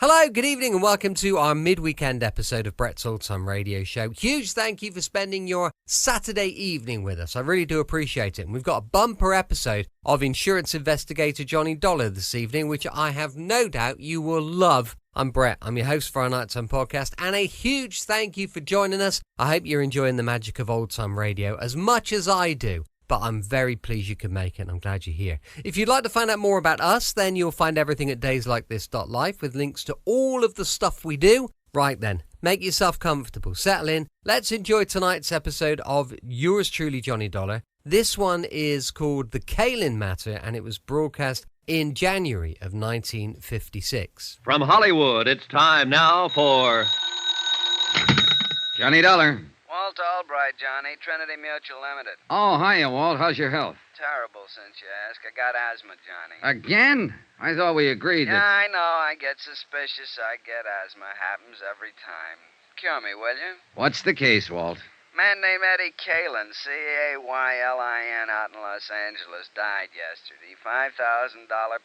Hello, good evening, and welcome to our mid-weekend episode of Brett's All-Time Radio Show. Huge thank you for spending your Saturday evening with us. I really do appreciate it. And we've got a bumper episode of insurance investigator Johnny Dollar this evening, which I have no doubt you will love. I'm Brett. I'm your host for our Nighttime podcast, and a huge thank you for joining us. I hope you're enjoying the magic of old-time radio as much as I do. But I'm very pleased you could make it, and I'm glad you're here. If you'd like to find out more about us, then you'll find everything at dayslikethis.life with links to all of the stuff we do. Right then, make yourself comfortable, settle in. Let's enjoy tonight's episode of yours truly, Johnny Dollar. This one is called The Caylin Matter, and it was broadcast in January of 1956. From Hollywood, it's time now for Johnny Dollar. Walt Albright, Johnny, Trinity Mutual Limited. Oh, hiya, Walt. How's your health? Terrible, since you ask. I got asthma, Johnny. Again? I thought we agreed Yeah, that... I know. I get suspicious. I get asthma. Happens every time. Cure me, will you? What's the case, Walt? Man named Eddie Caylin, Caylin, out in Los Angeles, died yesterday. $5,000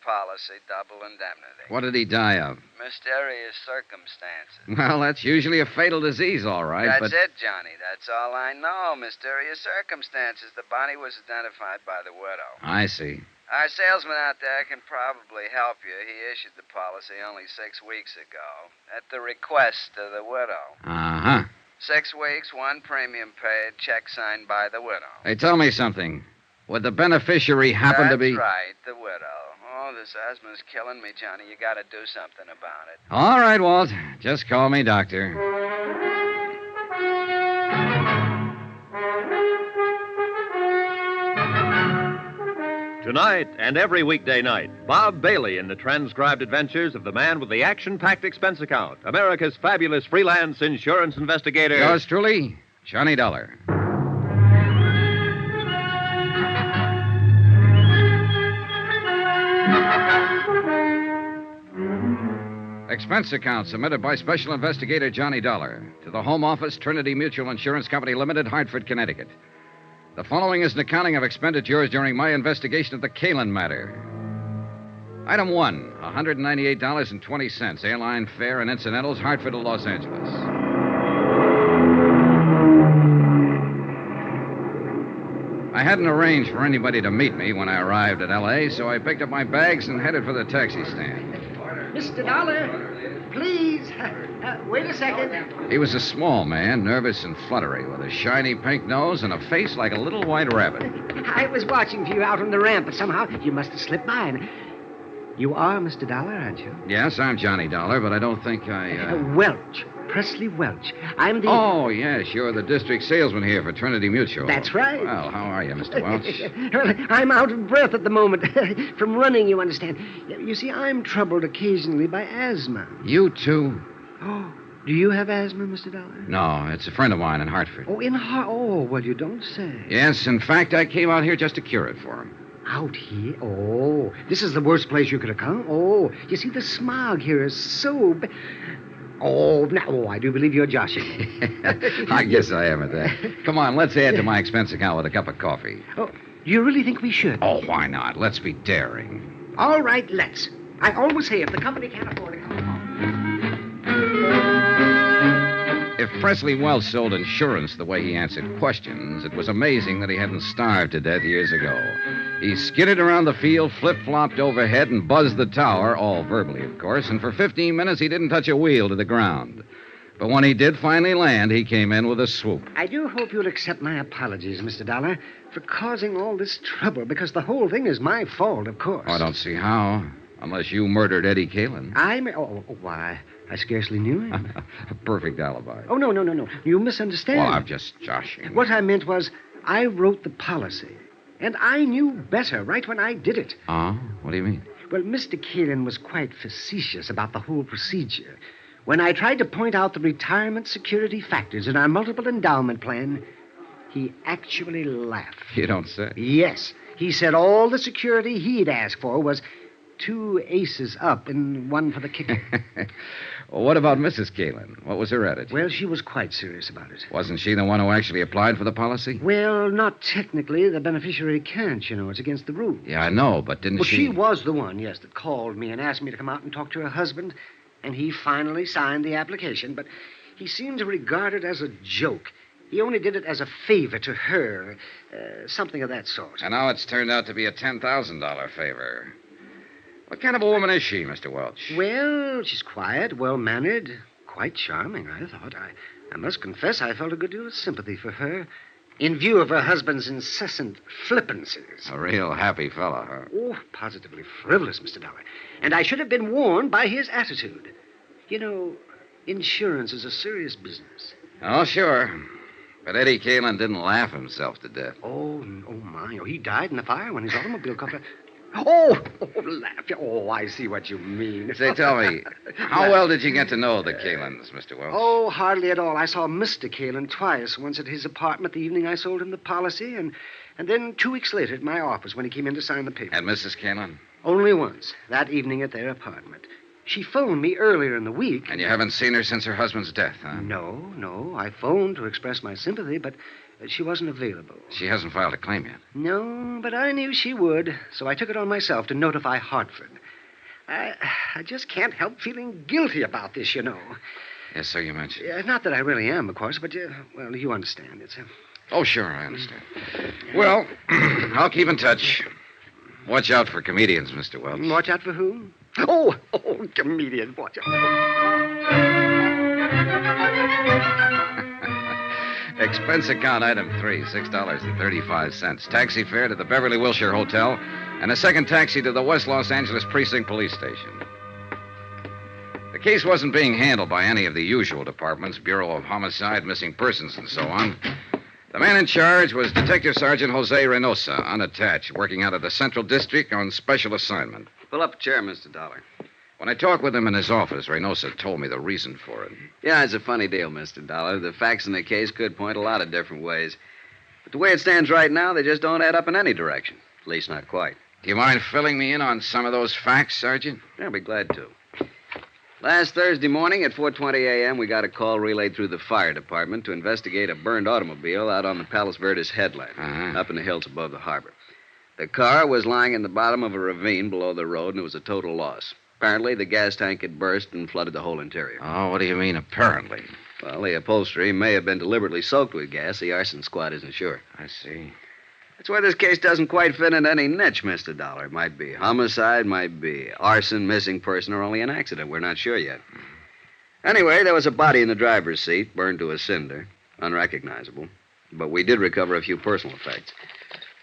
policy, double indemnity. What did he die of? Mysterious circumstances. Well, that's usually a fatal disease, all right, That's but... it, Johnny. That's all I know. Mysterious circumstances. The body was identified by the widow. I see. Our salesman out there can probably help you. He issued the policy only 6 weeks ago at the request of the widow. Uh-huh. 6 weeks, one premium paid, check signed by the widow. Hey, tell me something. Would the beneficiary happen to be... That's right, the widow. Oh, this asthma's killing me, Johnny. You gotta do something about it. All right, Walt. Just call me doctor. Tonight and every weekday night, Bob Bailey in the transcribed adventures of the man with the action-packed expense account, America's fabulous freelance insurance investigator. Yours truly, Johnny Dollar. Expense account submitted by Special Investigator Johnny Dollar to the Home Office, Trinity Mutual Insurance Company Limited, Hartford, Connecticut. The following is an accounting of expenditures during my investigation of the Caylin Matter. Item 1, $198.20, airline fare and incidentals, Hartford to Los Angeles. I hadn't arranged for anybody to meet me when I arrived at L.A., so I picked up my bags and headed for the taxi stand. Mr. Dollar, please. Wait a second. He was a small man, nervous and fluttery, with a shiny pink nose and a face like a little white rabbit. I was watching for you out on the ramp, but somehow you must have slipped by. And you are Mr. Dollar, aren't you? Yes, I'm Johnny Dollar, but I don't think I... Welch. Presley Welch. I'm the... Oh, yes, you're the district salesman here for Trinity Mutual. That's right. Well, how are you, Mr. Welch? Well, I'm out of breath at the moment. From running, you understand. You see, I'm troubled occasionally by asthma. You too? Oh, do you have asthma, Mr. Dollar? No, it's a friend of mine in Hartford. Oh, Oh, well, you don't say. Yes, in fact, I came out here just to cure it for him. Out here? Oh, this is the worst place you could have come. Oh, you see, the smog here is so bad. I do believe you're joshing. I guess I am at that. Come on, let's add to my expense account with a cup of coffee. Oh, do you really think we should? Oh, why not? Let's be daring. All right, let's. I always say if the company can't afford to come along. If Presley Welch sold insurance the way he answered questions, it was amazing that he hadn't starved to death years ago. He skidded around the field, flip-flopped overhead, and buzzed the tower, all verbally, of course, and for 15 minutes he didn't touch a wheel to the ground. But when he did finally land, he came in with a swoop. I do hope you'll accept my apologies, Mr. Dollar, for causing all this trouble, because the whole thing is my fault, of course. Oh, I don't see how. Unless you murdered Eddie Caylin. Why, I scarcely knew him. A perfect alibi. Oh, no. You misunderstand. Well, I'm just joshing. What I meant was, I wrote the policy, and I knew better right when I did it. Oh? What do you mean? Well, Mr. Caylin was quite facetious about the whole procedure. When I tried to point out the retirement security factors in our multiple endowment plan, he actually laughed. You don't say. Yes. He said all the security he'd asked for was 2 aces up and 1 for the kicker. Well, what about Mrs. Caylin? What was her attitude? Well, she was quite serious about it. Wasn't she the one who actually applied for the policy? Well, not technically. The beneficiary can't, you know. It's against the rules. Yeah, I know, but didn't Well, she... she was the one, yes, that called me and asked me to come out and talk to her husband. and he finally signed the application, but he seemed to regard it as a joke. He only did it as a favor to her, something of that sort. And now it's turned out to be a $10,000 favor. What kind of a woman is she, Mr. Welch? Well, she's quiet, well-mannered, quite charming, I thought. I must confess I felt a good deal of sympathy for her, in view of her husband's incessant flippancies. A real happy fellow, huh? Oh, positively frivolous, Mr. Dollar. And I should have been warned by his attitude. You know, insurance is a serious business. Oh, sure. But Eddie Caylin didn't laugh himself to death. Oh, my. Oh, he died in the fire when his automobile caught fire. Oh, laugh. Oh, I see what you mean. Say, tell me, how well did you get to know the Caylins, Mr. Welch? Oh, hardly at all. I saw Mr. Caylin twice, once at his apartment the evening I sold him the policy, and then 2 weeks later at my office when he came in to sign the paper. And Mrs. Caylin? Only once, that evening at their apartment. She phoned me earlier in the week. And you haven't seen her since her husband's death, huh? No. I phoned to express my sympathy, but she wasn't available. She hasn't filed a claim yet. No, but I knew she would, so I took it on myself to notify Hartford. I just can't help feeling guilty about this, you know. Yes, so you mentioned. Not that I really am, of course, but, well, you understand. It's Oh, sure, I understand. Well, I'll keep in touch. Watch out for comedians, Mr. Welch. Watch out for who? Oh, comedians, watch out. Expense account item 3, $6.35. Taxi fare to the Beverly Wilshire Hotel, and a second taxi to the West Los Angeles Precinct Police Station. The case wasn't being handled by any of the usual departments, Bureau of Homicide, Missing Persons, and so on. The man in charge was Detective Sergeant Jose Reynosa, unattached, working out of the Central District on special assignment. Pull up a chair, Mr. Dollar. When I talked with him in his office, Reynosa told me the reason for it. Yeah, it's a funny deal, Mr. Dollar. The facts in the case could point a lot of different ways. But the way it stands right now, they just don't add up in any direction. At least not quite. Do you mind filling me in on some of those facts, Sergeant? I'll be glad to. Last Thursday morning at 4:20 a.m., we got a call relayed through the fire department to investigate a burned automobile out on the Palos Verdes headland, up in the hills above the harbor. The car was lying in the bottom of a ravine below the road, and it was a total loss. Apparently, the gas tank had burst and flooded the whole interior. Oh, what do you mean, apparently? Well, the upholstery may have been deliberately soaked with gas. The arson squad isn't sure. I see. That's why this case doesn't quite fit in any niche, Mr. Dollar. It might be homicide, might be arson, missing person, or only an accident. We're not sure yet. Anyway, there was a body in the driver's seat, burned to a cinder, unrecognizable. But we did recover a few personal effects.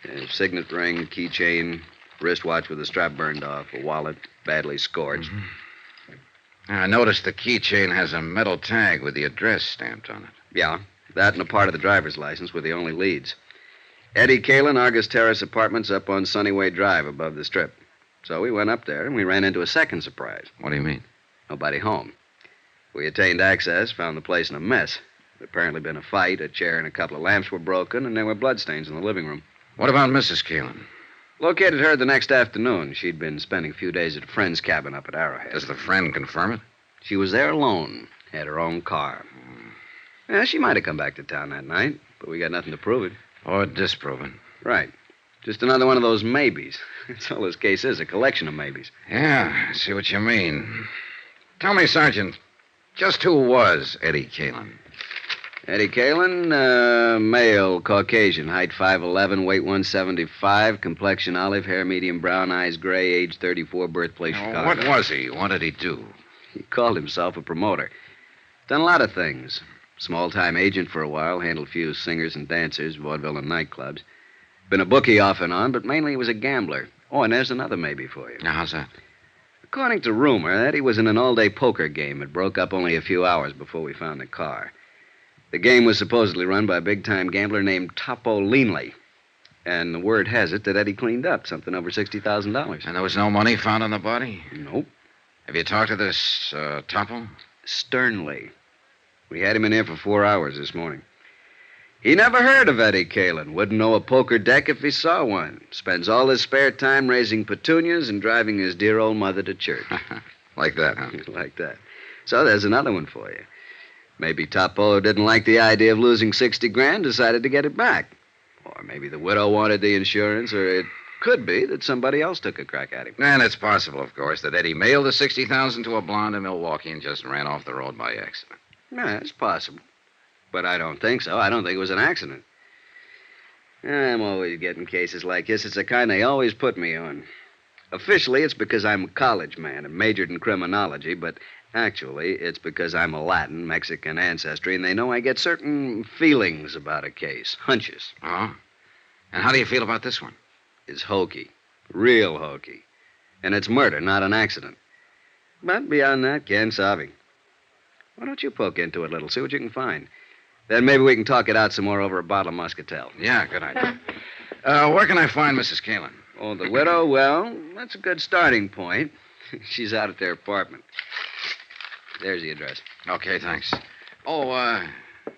A signet ring, keychain, wristwatch with the strap burned off, a wallet badly scorched. I noticed the keychain has a metal tag with the address stamped on it. Yeah, that and a part of the driver's license were the only leads. Eddie Caylin, Argus Terrace Apartments up on Sunnyway Drive above the Strip. So we went up there and we ran into a second surprise. What do you mean? Nobody home. We attained access, found the place in a mess. There'd apparently been a fight, a chair and a couple of lamps were broken, and there were bloodstains in the living room. What about Mrs. Caylin? Located her the next afternoon. She'd been spending a few days at a friend's cabin up at Arrowhead. Does the friend confirm it? She was there alone, had her own car. Yeah, she might have come back to town that night, but we got nothing to prove it. Or disprove it. Right. Just another one of those maybes. That's all this case is, a collection of maybes. Yeah, I see what you mean. Tell me, Sergeant, just who was Eddie Caylin? Eddie Caylin, male, Caucasian, height 5'11", weight 175, complexion olive, hair medium brown, eyes gray, age 34, birthplace Chicago. What was he? What did he do? He called himself a promoter. Done a lot of things. Small-time agent for a while, handled a few singers and dancers, vaudeville and nightclubs. Been a bookie off and on, but mainly he was a gambler. Oh, and there's another maybe for you. Now, how's that? According to rumor, Eddie was in an all-day poker game. It broke up only a few hours before we found the car. The game was supposedly run by a big-time gambler named Topo Leanley. And the word has it that Eddie cleaned up something over $60,000. And there was no money found on the body? Nope. Have you talked to this Topo? Sternly. We had him in here for 4 hours this morning. He never heard of Eddie Caylin. Wouldn't know a poker deck if he saw one. Spends all his spare time raising petunias and driving his dear old mother to church. Like that, huh? Like that. So there's another one for you. Maybe Topo didn't like the idea of losing $60,000, decided to get it back. Or maybe the widow wanted the insurance, or it Could be that somebody else took a crack at him. And it's possible, of course, that Eddie mailed the $60,000 to a blonde in Milwaukee and just ran off the road by accident. Yeah, it's possible. But I don't think so. I don't think it was an accident. I'm always getting cases like this. It's the kind they always put me on. Officially, it's because I'm a college man and majored in criminology, but actually, it's because I'm a Latin, Mexican ancestry, and they know I get certain feelings about a case, hunches. Oh? And how do you feel about this one? It's hokey. Real hokey. And it's murder, not an accident. But beyond that, can't solve. Why don't you poke into it a little, see what you can find? Then maybe we can talk it out some more over a bottle of Muscatel. Yeah, good idea. Where can I find Mrs. Caylin? Oh, the widow? Well, that's a good starting point. She's out at their apartment. There's the address. Okay, thanks. Oh,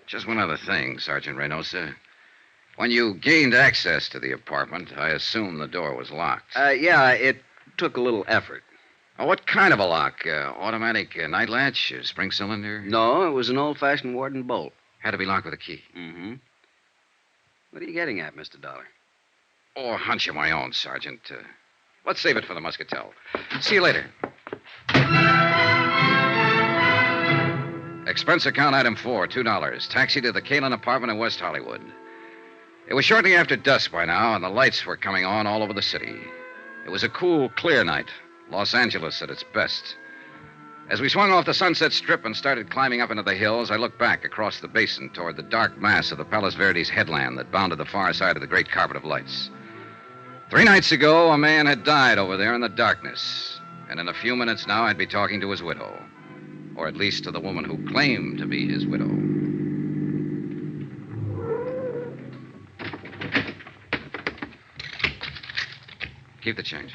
just one other thing, Sergeant Reynosa. When you gained access to the apartment, I assume the door was locked. Yeah, it took a little effort. Oh, what kind of a lock? Automatic night latch? Spring cylinder? No, it was an old-fashioned Warden bolt. Had to be locked with a key. Mm-hmm. What are you getting at, Mr. Dollar? Oh, a hunch of my own, Sergeant. Let's save it for the Muscatel. See you later. Expense account item 4, $2. Taxi to the Caylin apartment in West Hollywood. It was shortly after dusk by now, and the lights were coming on all over the city. It was a cool, clear night. Los Angeles at its best. As we swung off the Sunset Strip and started climbing up into the hills, I looked back across the basin toward the dark mass of the Palos Verdes headland that bounded the far side of the great carpet of lights. 3 nights ago, a man had died over there in the darkness. And in a few minutes now, I'd be talking to his widow. Or at least to the woman who claimed to be his widow. Keep the change.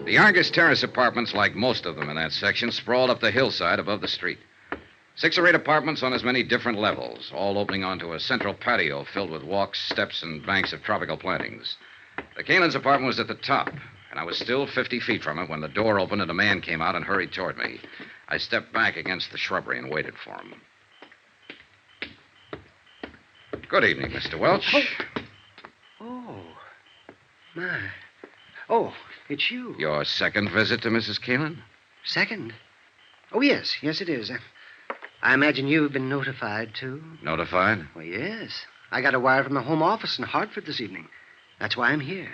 The Argus Terrace apartments, like most of them in that section, sprawled up the hillside above the street. 6 or 8 apartments on as many different levels, all opening onto a central patio filled with walks, steps, and banks of tropical plantings. The Caylin's apartment was at the top, and I was still 50 feet from it when the door opened and a man came out and hurried toward me. I stepped back against the shrubbery and waited for him. Good evening, Mr. Welch. Oh, my. Oh, it's you. Your second visit to Mrs. Caylin? Second? Oh, yes, it is. I imagine you've been notified, too. Notified? Well, yes. I got a wire from the Home Office in Hartford this evening. That's why I'm here.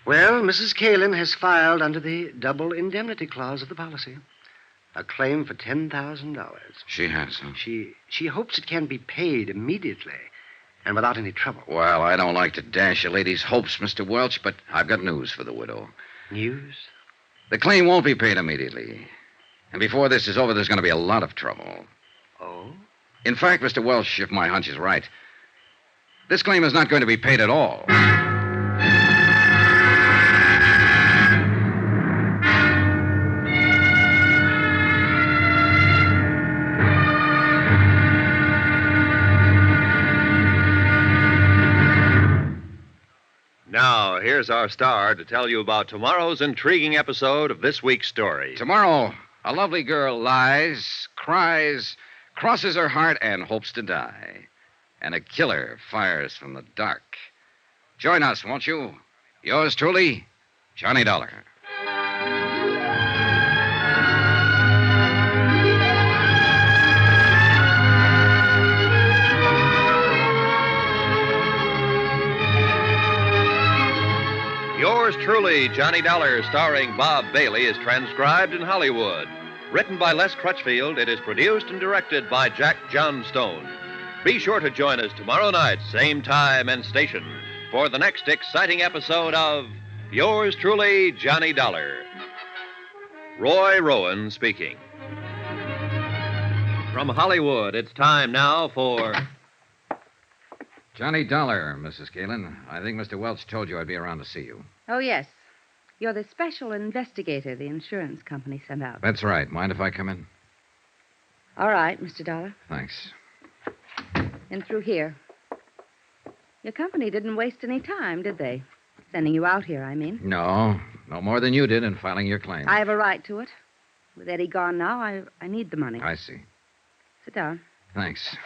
Well, Mrs. Caylin has filed under the double indemnity clause of the policy a claim for $10,000. She has, huh? She hopes it can be paid immediately and without any trouble. Well, I don't like to dash a lady's hopes, Mr. Welch, but I've got news for the widow. News? The claim won't be paid immediately. And before this is over, there's going to be a lot of trouble. Oh? In fact, Mr. Welch, if my hunch is right, this claim is not going to be paid at all. Now, here's our star to tell you about tomorrow's intriguing episode of this week's story. Tomorrow, a lovely girl lies, cries, crosses her heart, and hopes to die. And a killer fires from the dark. Join us, won't you? Yours truly, Johnny Dollar. Yours truly, Johnny Dollar, starring Bob Bailey, is transcribed in Hollywood. Written by Les Crutchfield, it is produced and directed by Jack Johnstone. Be sure to join us tomorrow night, same time and station, for the next exciting episode of Yours truly, Johnny Dollar. Roy Rowan speaking. From Hollywood, it's time now for... Johnny Dollar, Mrs. Caylin. I think Mr. Welch told you I'd be around to see you. Oh, yes. You're the special investigator the insurance company sent out. That's right. Mind if I come in? All right, Mr. Dollar. Thanks. In through here. Your company didn't waste any time, did they? Sending you out here, I mean. No more than you did in filing your claim. I have a right to it. With Eddie gone now, I need the money. I see. Sit down. Thanks.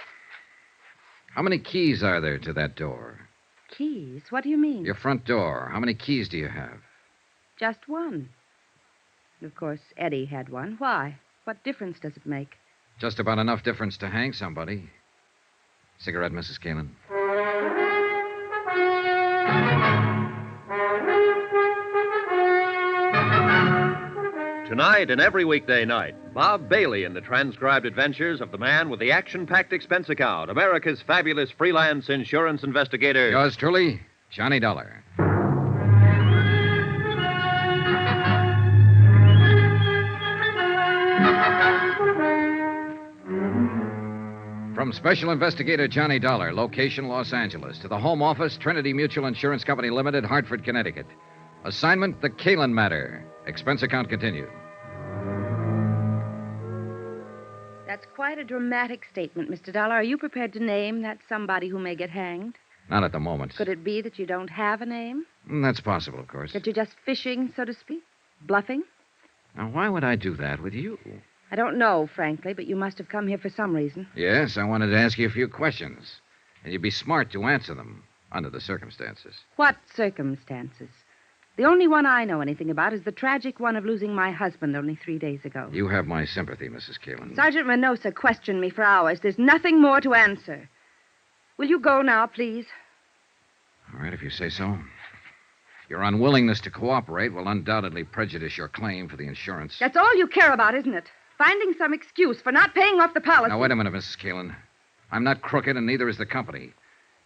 How many keys are there to that door? Keys? What do you mean? Your front door. How many keys do you have? Just one. Of course, Eddie had one. Why? What difference does it make? Just about enough difference to hang somebody. Cigarette, Mrs. Caylin? Tonight and every weekday night, Bob Bailey in the transcribed adventures of the man with the action-packed expense account, America's fabulous freelance insurance investigator. Yours truly, Johnny Dollar. From Special Investigator Johnny Dollar, location Los Angeles, to the Home Office, Trinity Mutual Insurance Company Limited, Hartford, Connecticut. Assignment, the Caylin Matter. Expense account continued. That's quite a dramatic statement, Mr. Dollar. Are you prepared to name that somebody who may get hanged? Not at the moment. Could it be that you don't have a name? That's possible, of course. That you're just fishing, so to speak? Bluffing? Now, why would I do that with you? I don't know, frankly, but you must have come here for some reason. Yes, I wanted to ask you a few questions. And you'd be smart to answer them, under the circumstances. What circumstances? The only one I know anything about is the tragic one of losing my husband only 3 days ago. You have my sympathy, Mrs. Caylin. Sergeant Menosa questioned me for hours. There's nothing more to answer. Will you go now, please? All right, if you say so. Your unwillingness to cooperate will undoubtedly prejudice your claim for the insurance. That's all you care about, isn't it? Finding some excuse for not paying off the policy. Now, wait a minute, Mrs. Caylin. I'm not crooked, and neither is the company.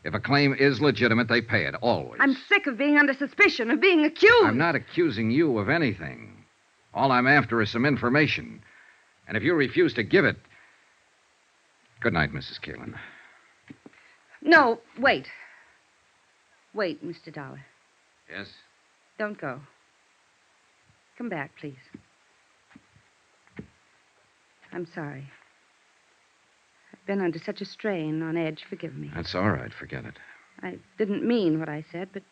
If a claim is legitimate, they pay it, always. I'm sick of being under suspicion, of being accused. I'm not accusing you of anything. All I'm after is some information. And if you refuse to give it... Good night, Mrs. Caylin. No, wait. Wait, Mr. Dollar. Yes? Don't go. Come back, please. I'm sorry. I've been under such a strain, on edge. Forgive me. That's all right. Forget it. I didn't mean what I said, but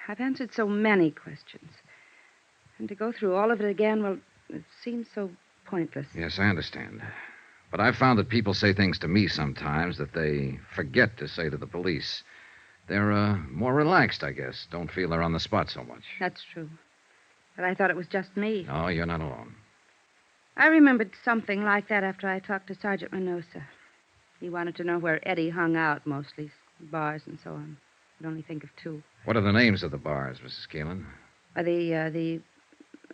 I've answered so many questions. And to go through all of it again, well, it seems so pointless. Yes, I understand. But I've found that people say things to me sometimes that they forget to say to the police. They're more relaxed, I guess. Don't feel they're on the spot so much. That's true. But I thought it was just me. No, you're not alone. I remembered something like that after I talked to Sergeant Menosa. He wanted to know where Eddie hung out mostly, bars and so on. I'd only think of two. What are the names of the bars, Mrs. Caylin? The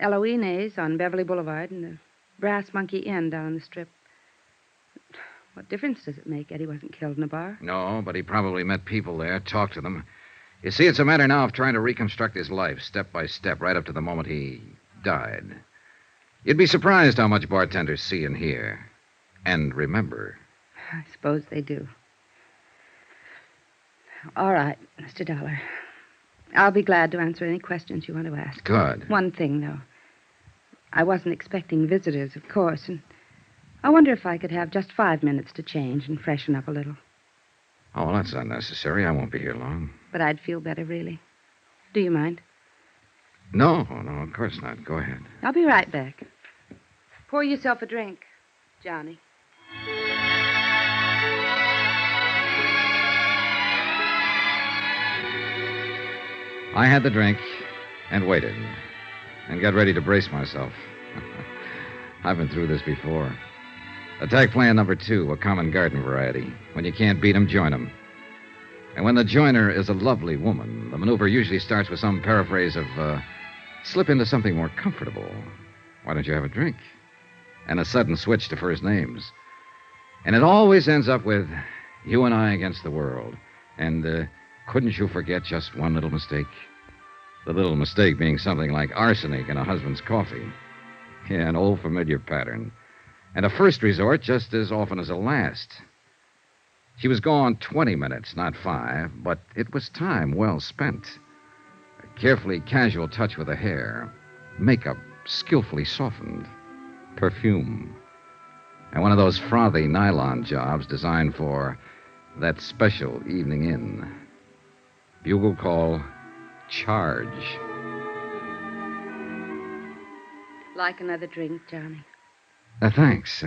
Eloines on Beverly Boulevard and the Brass Monkey Inn down on the Strip. What difference does it make? Eddie wasn't killed in a bar. No, but he probably met people there, talked to them. You see, it's a matter now of trying to reconstruct his life, step by step, right up to the moment he died. You'd be surprised how much bartenders see and hear. And remember. I suppose they do. All right, Mr. Dollar. I'll be glad to answer any questions you want to ask. Good. One thing, though. I wasn't expecting visitors, of course, and I wonder if I could have just 5 minutes to change and freshen up a little. Oh, well, that's unnecessary. I won't be here long. But I'd feel better, really. Do you mind? No, of course not. Go ahead. I'll be right back. Pour yourself a drink, Johnny. I had the drink and waited and got ready to brace myself. I've been through this before. Attack plan number 2, a common garden variety. When you can't beat 'em, join 'em. And when the joiner is a lovely woman, the maneuver usually starts with some paraphrase of, slip into something more comfortable. Why don't you have a drink? And a sudden switch to first names. And it always ends up with you and I against the world. And couldn't you forget just one little mistake? The little mistake being something like arsenic in a husband's coffee. Yeah, an old familiar pattern. And a first resort just as often as a last. She was gone 20 minutes, not 5, but it was time well spent. A carefully casual touch with the hair. Makeup skillfully softened. Perfume. And one of those frothy nylon jobs designed for that special evening in. Bugle call, charge. Like another drink, Johnny? Thanks.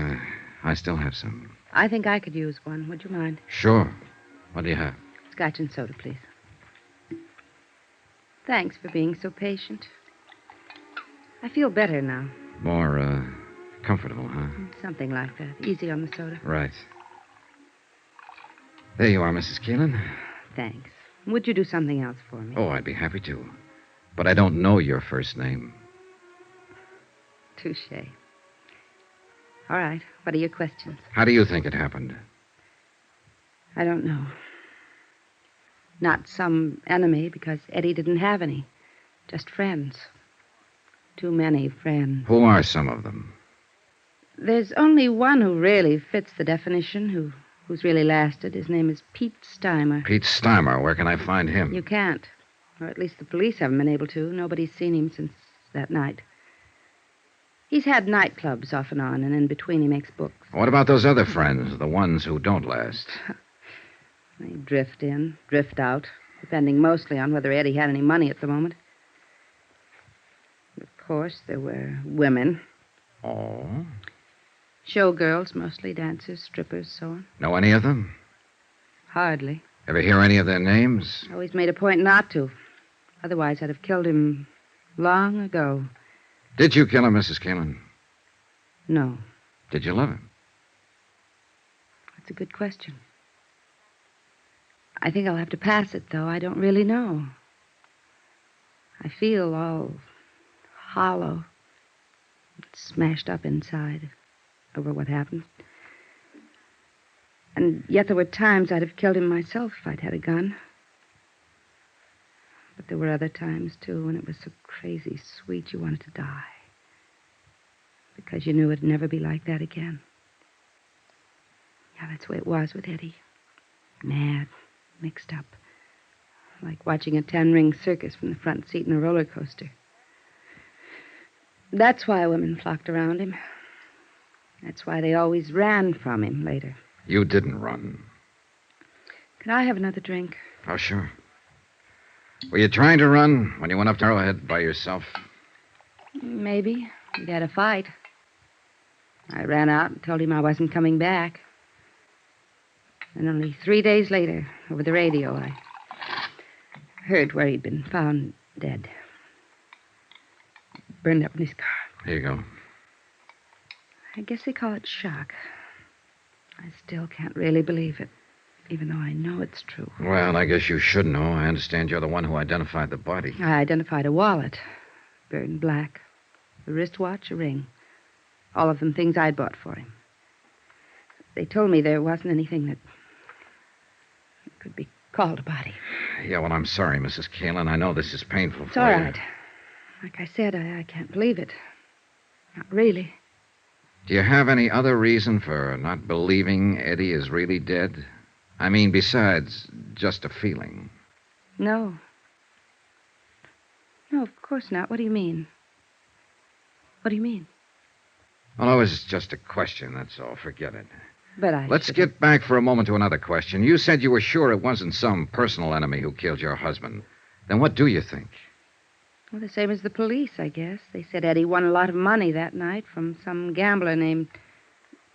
I still have some. I think I could use one. Would you mind? Sure. What do you have? Scotch and soda, please. Thanks for being so patient. I feel better now. More, comfortable, huh? Something like that. Easy on the soda. Right. There you are, Mrs. Caylin. Thanks. Would you do something else for me? Oh, I'd be happy to. But I don't know your first name. Touche. All right. What are your questions? How do you think it happened? I don't know. Not some enemy, because Eddie didn't have any. Just friends. Too many friends. Who are some of them? There's only one who really fits the definition, who's really lasted. His name is Pete Steimer. Pete Steimer. Where can I find him? You can't. Or at least the police haven't been able to. Nobody's seen him since that night. He's had nightclubs off and on, and in between he makes books. What about those other friends, the ones who don't last? They drift in, drift out, depending mostly on whether Eddie had any money at the moment. Of course, there were women. Oh? Showgirls, mostly dancers, strippers, so on. Know any of them? Hardly. Ever hear any of their names? Always made a point not to. Otherwise, I'd have killed him long ago. Did you kill him, Mrs. Caylin? No. Did you love him? That's a good question. I think I'll have to pass it, though. I don't really know. I feel all hollow, smashed up inside over what happened. And yet there were times I'd have killed him myself if I'd had a gun. But there were other times, too, when it was so crazy sweet you wanted to die. Because you knew it'd never be like that again. Yeah, that's the way it was with Eddie. Mad, mixed up. Like watching a 10-ring circus from the front seat in a roller coaster. That's why women flocked around him. That's why they always ran from him later. You didn't run. Could I have another drink? Oh, sure. Were you trying to run when you went up to Arrowhead by yourself? Maybe. We'd had a fight. I ran out and told him I wasn't coming back. And only 3 days later, over the radio, I heard where he'd been found dead. Burned up in his car. Here you go. I guess they call it shock. I still can't really believe it, even though I know it's true. Well, I guess you should know. I understand you're the one who identified the body. I identified a wallet, burned black, a wristwatch, a ring. All of them things I'd bought for him. They told me there wasn't anything that could be called a body. Yeah, well, I'm sorry, Mrs. Caylin. I know this is painful It's for all you. right. Like I said, I can't believe it. Not really. Do you have any other reason for not believing Eddie is really dead? I mean, besides just a feeling. No. No, of course not. What do you mean? What do you mean? Well, it was just a question, that's all. Forget it. But Let's should get back for a moment to another question. You said you were sure it wasn't some personal enemy who killed your husband. Then what do you think? Well, the same as the police, I guess. They said Eddie won a lot of money that night from some gambler named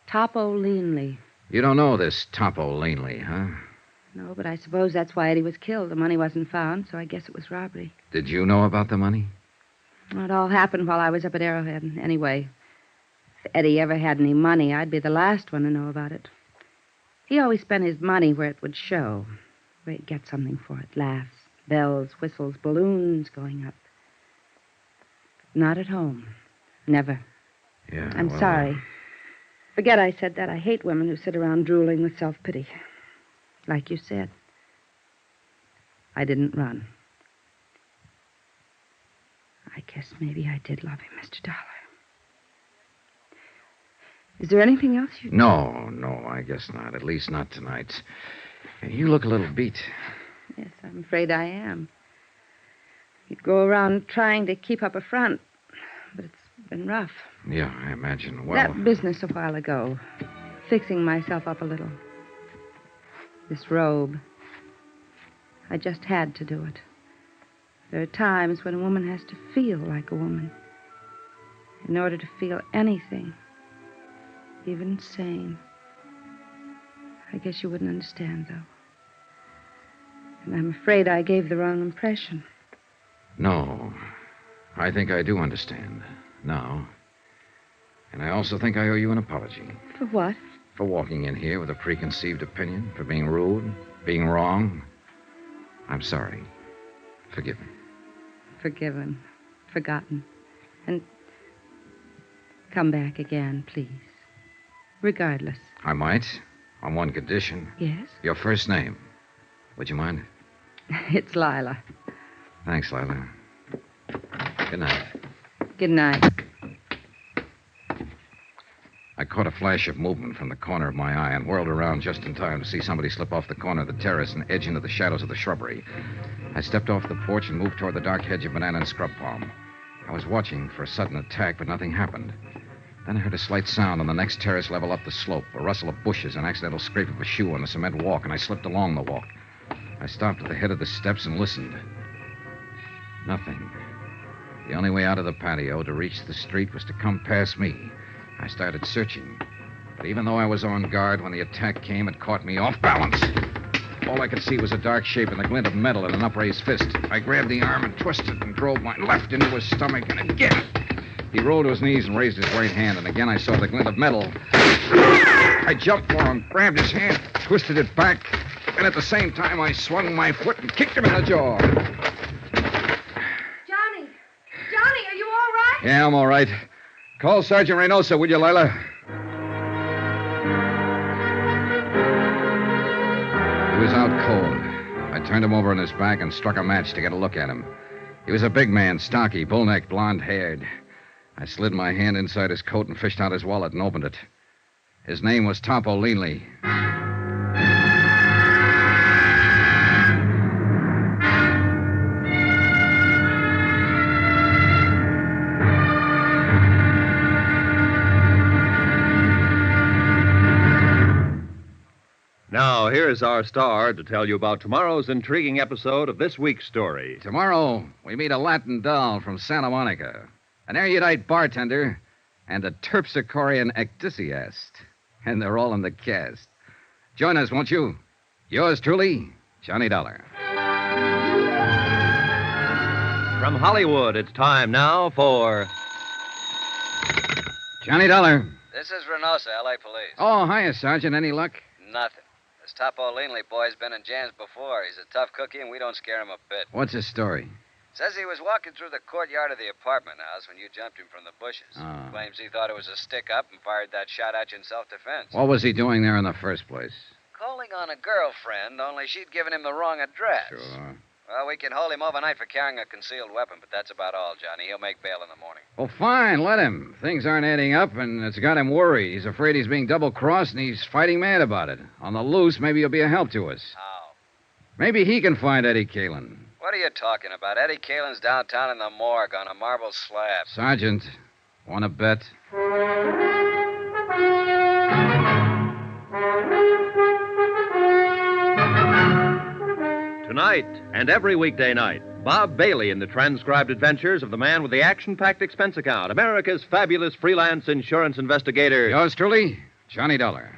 Topo Leanley. You don't know this Topo Leanley, huh? No, but I suppose that's why Eddie was killed. The money wasn't found, so I guess it was robbery. Did you know about the money? Well, it all happened while I was up at Arrowhead. Anyway, if Eddie ever had any money, I'd be the last one to know about it. He always spent his money where it would show, where he'd get something for it. Laughs, bells, whistles, balloons going up. Not at home. Never. Yeah. I'm well, sorry. Forget I said that. I hate women who sit around drooling with self-pity. Like you said. I didn't run. I guess maybe I did love him, Mr. Dollar. Is there anything else you... No, I guess not. At least not tonight. You look a little beat. Yes, I'm afraid I am. You'd go around trying to keep up a front, but it's been rough. Yeah, I imagine. Well, That business a while ago, fixing myself up a little. This robe. I just had to do it. There are times when a woman has to feel like a woman. In order to feel anything, even sane. I guess you wouldn't understand, though. And I'm afraid I gave the wrong impression. No. I think I do understand. Now. And I also think I owe you an apology. For what? For walking in here with a preconceived opinion, for being rude, being wrong. I'm sorry. Forgive me. Forgiven. Forgotten. And come back again, please. Regardless. I might, on one condition. Yes? Your first name. Would you mind? It's Lila. Thanks, Lila. Good night. Good night. I caught a flash of movement from the corner of my eye and whirled around just in time to see somebody slip off the corner of the terrace and edge into the shadows of the shrubbery. I stepped off the porch and moved toward the dark hedge of banana and scrub palm. I was watching for a sudden attack, but nothing happened. Then I heard a slight sound on the next terrace level up the slope, a rustle of bushes, an accidental scrape of a shoe on the cement walk, and I slipped along the walk. I stopped at the head of the steps and listened. Nothing. The only way out of the patio to reach the street was to come past me. I started searching. But even though I was on guard, when the attack came, it caught me off balance. All I could see was a dark shape and the glint of metal in an upraised fist. I grabbed the arm and twisted and drove my left into his stomach, and again. He rolled to his knees and raised his right hand, and again I saw the glint of metal. I jumped for him, grabbed his hand, twisted it back, and at the same time I swung my foot and kicked him in the jaw. Johnny! Johnny, are you all right? Yeah, I'm all right. Call Sergeant Reynosa, will you, Lila? He was out cold. I turned him over on his back and struck a match to get a look at him. He was a big man, stocky, bull-necked, blonde-haired. I slid my hand inside his coat and fished out his wallet and opened it. His name was Topo Leanley. Now, here's our star to tell you about tomorrow's intriguing episode of this week's story. Tomorrow, we meet a Latin doll from Santa Monica, an erudite bartender, and a terpsichorean ecdysiast. And they're all in the cast. Join us, won't you? Yours truly, Johnny Dollar. From Hollywood, it's time now for... Johnny Dollar. This is Reynosa, L.A. Police. Oh, hiya, Sergeant. Any luck? Nothing. This Topo Leanley boy's been in jams before. He's a tough cookie, and we don't scare him a bit. What's his story? Says he was walking through the courtyard of the apartment house when you jumped him from the bushes. Oh. Claims he thought it was a stick-up and fired that shot at you in self-defense. What was he doing there in the first place? Calling on a girlfriend, only she'd given him the wrong address. Sure. Well, we can hold him overnight for carrying a concealed weapon, but that's about all, Johnny. He'll make bail in the morning. Well, fine. Let him. Things aren't adding up, and it's got him worried. He's afraid he's being double-crossed, and he's fighting mad about it. On the loose, maybe he'll be a help to us. How? Maybe he can find Eddie Caylin. What are you talking about? Eddie Caylin's downtown in the morgue on a marble slab. Sergeant, want to bet? Tonight and every weekday night, Bob Bailey in the transcribed adventures of the man with the action-packed expense account, America's fabulous freelance insurance investigator. Yours truly, Johnny Dollar.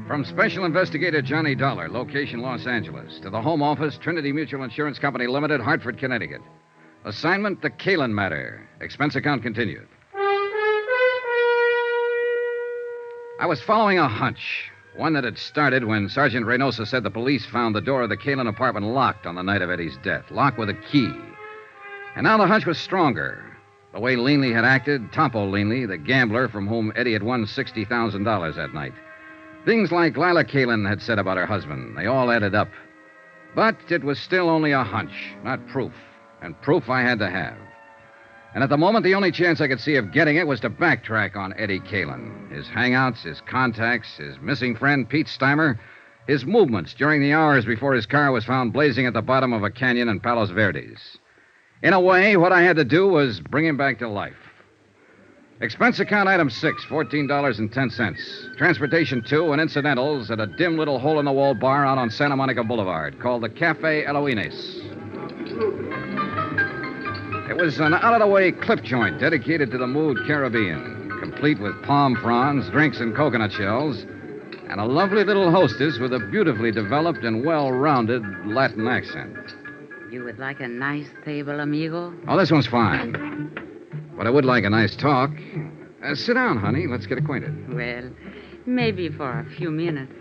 From Special Investigator Johnny Dollar, location Los Angeles, to the Home Office, Trinity Mutual Insurance Company Limited, Hartford, Connecticut. Assignment, the Caylin Matter. Expense account continued. I was following a hunch, one that had started when Sergeant Reynosa said the police found the door of the Caylin apartment locked on the night of Eddie's death, locked with a key. And now the hunch was stronger. The way Leanley had acted, Topo Leanley, the gambler from whom Eddie had won $60,000 that night. Things like Lila Caylin had said about her husband, they all added up. But it was still only a hunch, not proof. And proof I had to have. And at the moment, the only chance I could see of getting it was to backtrack on Eddie Caylin. His hangouts, his contacts, his missing friend, Pete Steimer, his movements during the hours before his car was found blazing at the bottom of a canyon in Palos Verdes. In a way, what I had to do was bring him back to life. Expense account item 6, $14.10. Transportation 2 and incidentals at a dim little hole-in-the-wall bar out on Santa Monica Boulevard called the Cafe Eloines. It was an out-of-the-way clip joint dedicated to the mood Caribbean, complete with palm fronds, drinks, and coconut shells, and a lovely little hostess with a beautifully developed and well-rounded Latin accent. You would like a nice table, amigo? Oh, this one's fine. But I would like a nice talk. Sit down, honey. Let's get acquainted. Well, maybe for a few minutes.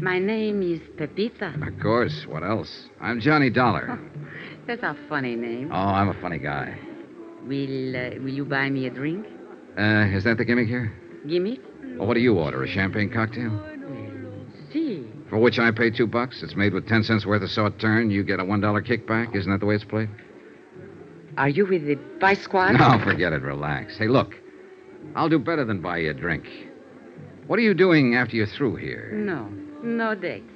My name is Pepita. Of course. What else? I'm Johnny Dollar. That's a funny name. Oh, I'm a funny guy. Will you buy me a drink? Is that the gimmick here? Gimmick? Well, what do you order? A champagne cocktail? See. For which I pay $2. It's made with 10 cents worth of sauterne. You get a $1 kickback. Isn't that the way it's played? Are you with the Vice Squad? No, forget it. Relax. Hey, look. I'll do better than buy you a drink. What are you doing after you're through here? No dates.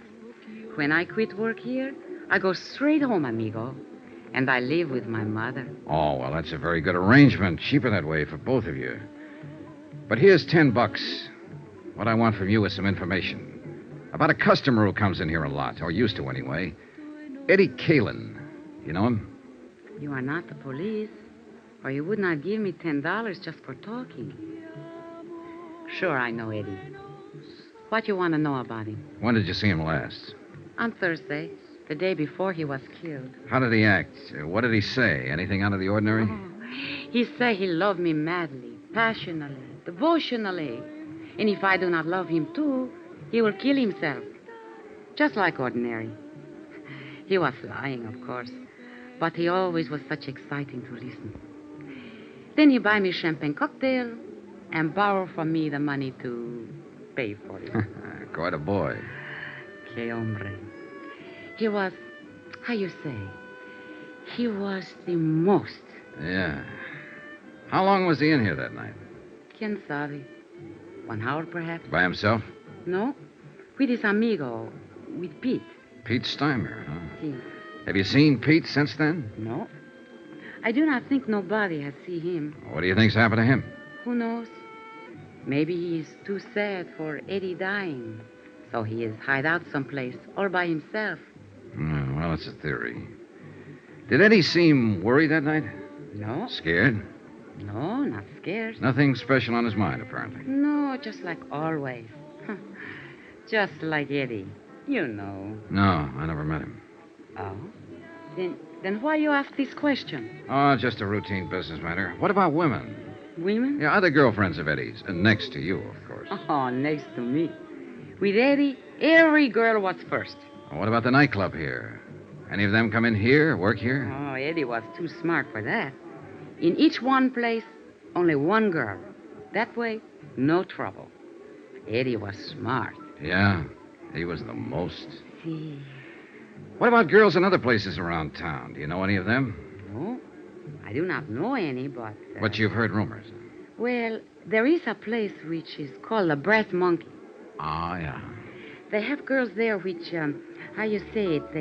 When I quit work here, I go straight home, amigo. And I live with my mother. Oh, well, that's a very good arrangement. Cheaper that way for both of you. But here's $10. What I want from you is some information about a customer who comes in here a lot, or used to anyway. Eddie Caylin. You know him? You are not the police, or you would not give me $10 just for talking. Sure, I know Eddie. What you want to know about him? When did you see him last? On Thursday, the day before he was killed. How did he act? What did he say? Anything out of the ordinary? He said he loved me madly, passionately, devotionally. And if I do not love him too, he will kill himself. Just like ordinary. He was lying, of course. But he always was such exciting to listen. Then he buy me champagne cocktail and borrow from me the money to pay for it. Quite a boy. Que hombre. He was, how you say, he was the most. Yeah. How long was he in here that night? Quien sabe? 1 hour, perhaps? By himself? No. With his amigo, with Pete. Pete Steimer, huh? Si. Have you seen Pete since then? No. I do not think nobody has seen him. What do you think's happened to him? Who knows? Maybe he is too sad for Eddie dying. So he is hide out someplace, all by himself. Well, it's a theory. Did Eddie seem worried that night? No. Scared? No, not scared. Nothing special on his mind, apparently. No, just like always. Just like Eddie. You know. No, I never met him. Oh? Then why you ask this question? Oh, just a routine business matter. What about women? Women? Yeah, other girlfriends of Eddie's. Next to you, of course. Oh, next to me. With Eddie, every girl was first. Well, what about the nightclub here? Any of them come in here, work here? Oh, Eddie was too smart for that. In each one place, only one girl. That way, no trouble. Eddie was smart. Yeah, he was the most. See. What about girls in other places around town? Do you know any of them? No, I do not know any, but... But you've heard rumors. Well, there is a place which is called the Brass Monkey. Ah, yeah. They have girls there which, how you say it,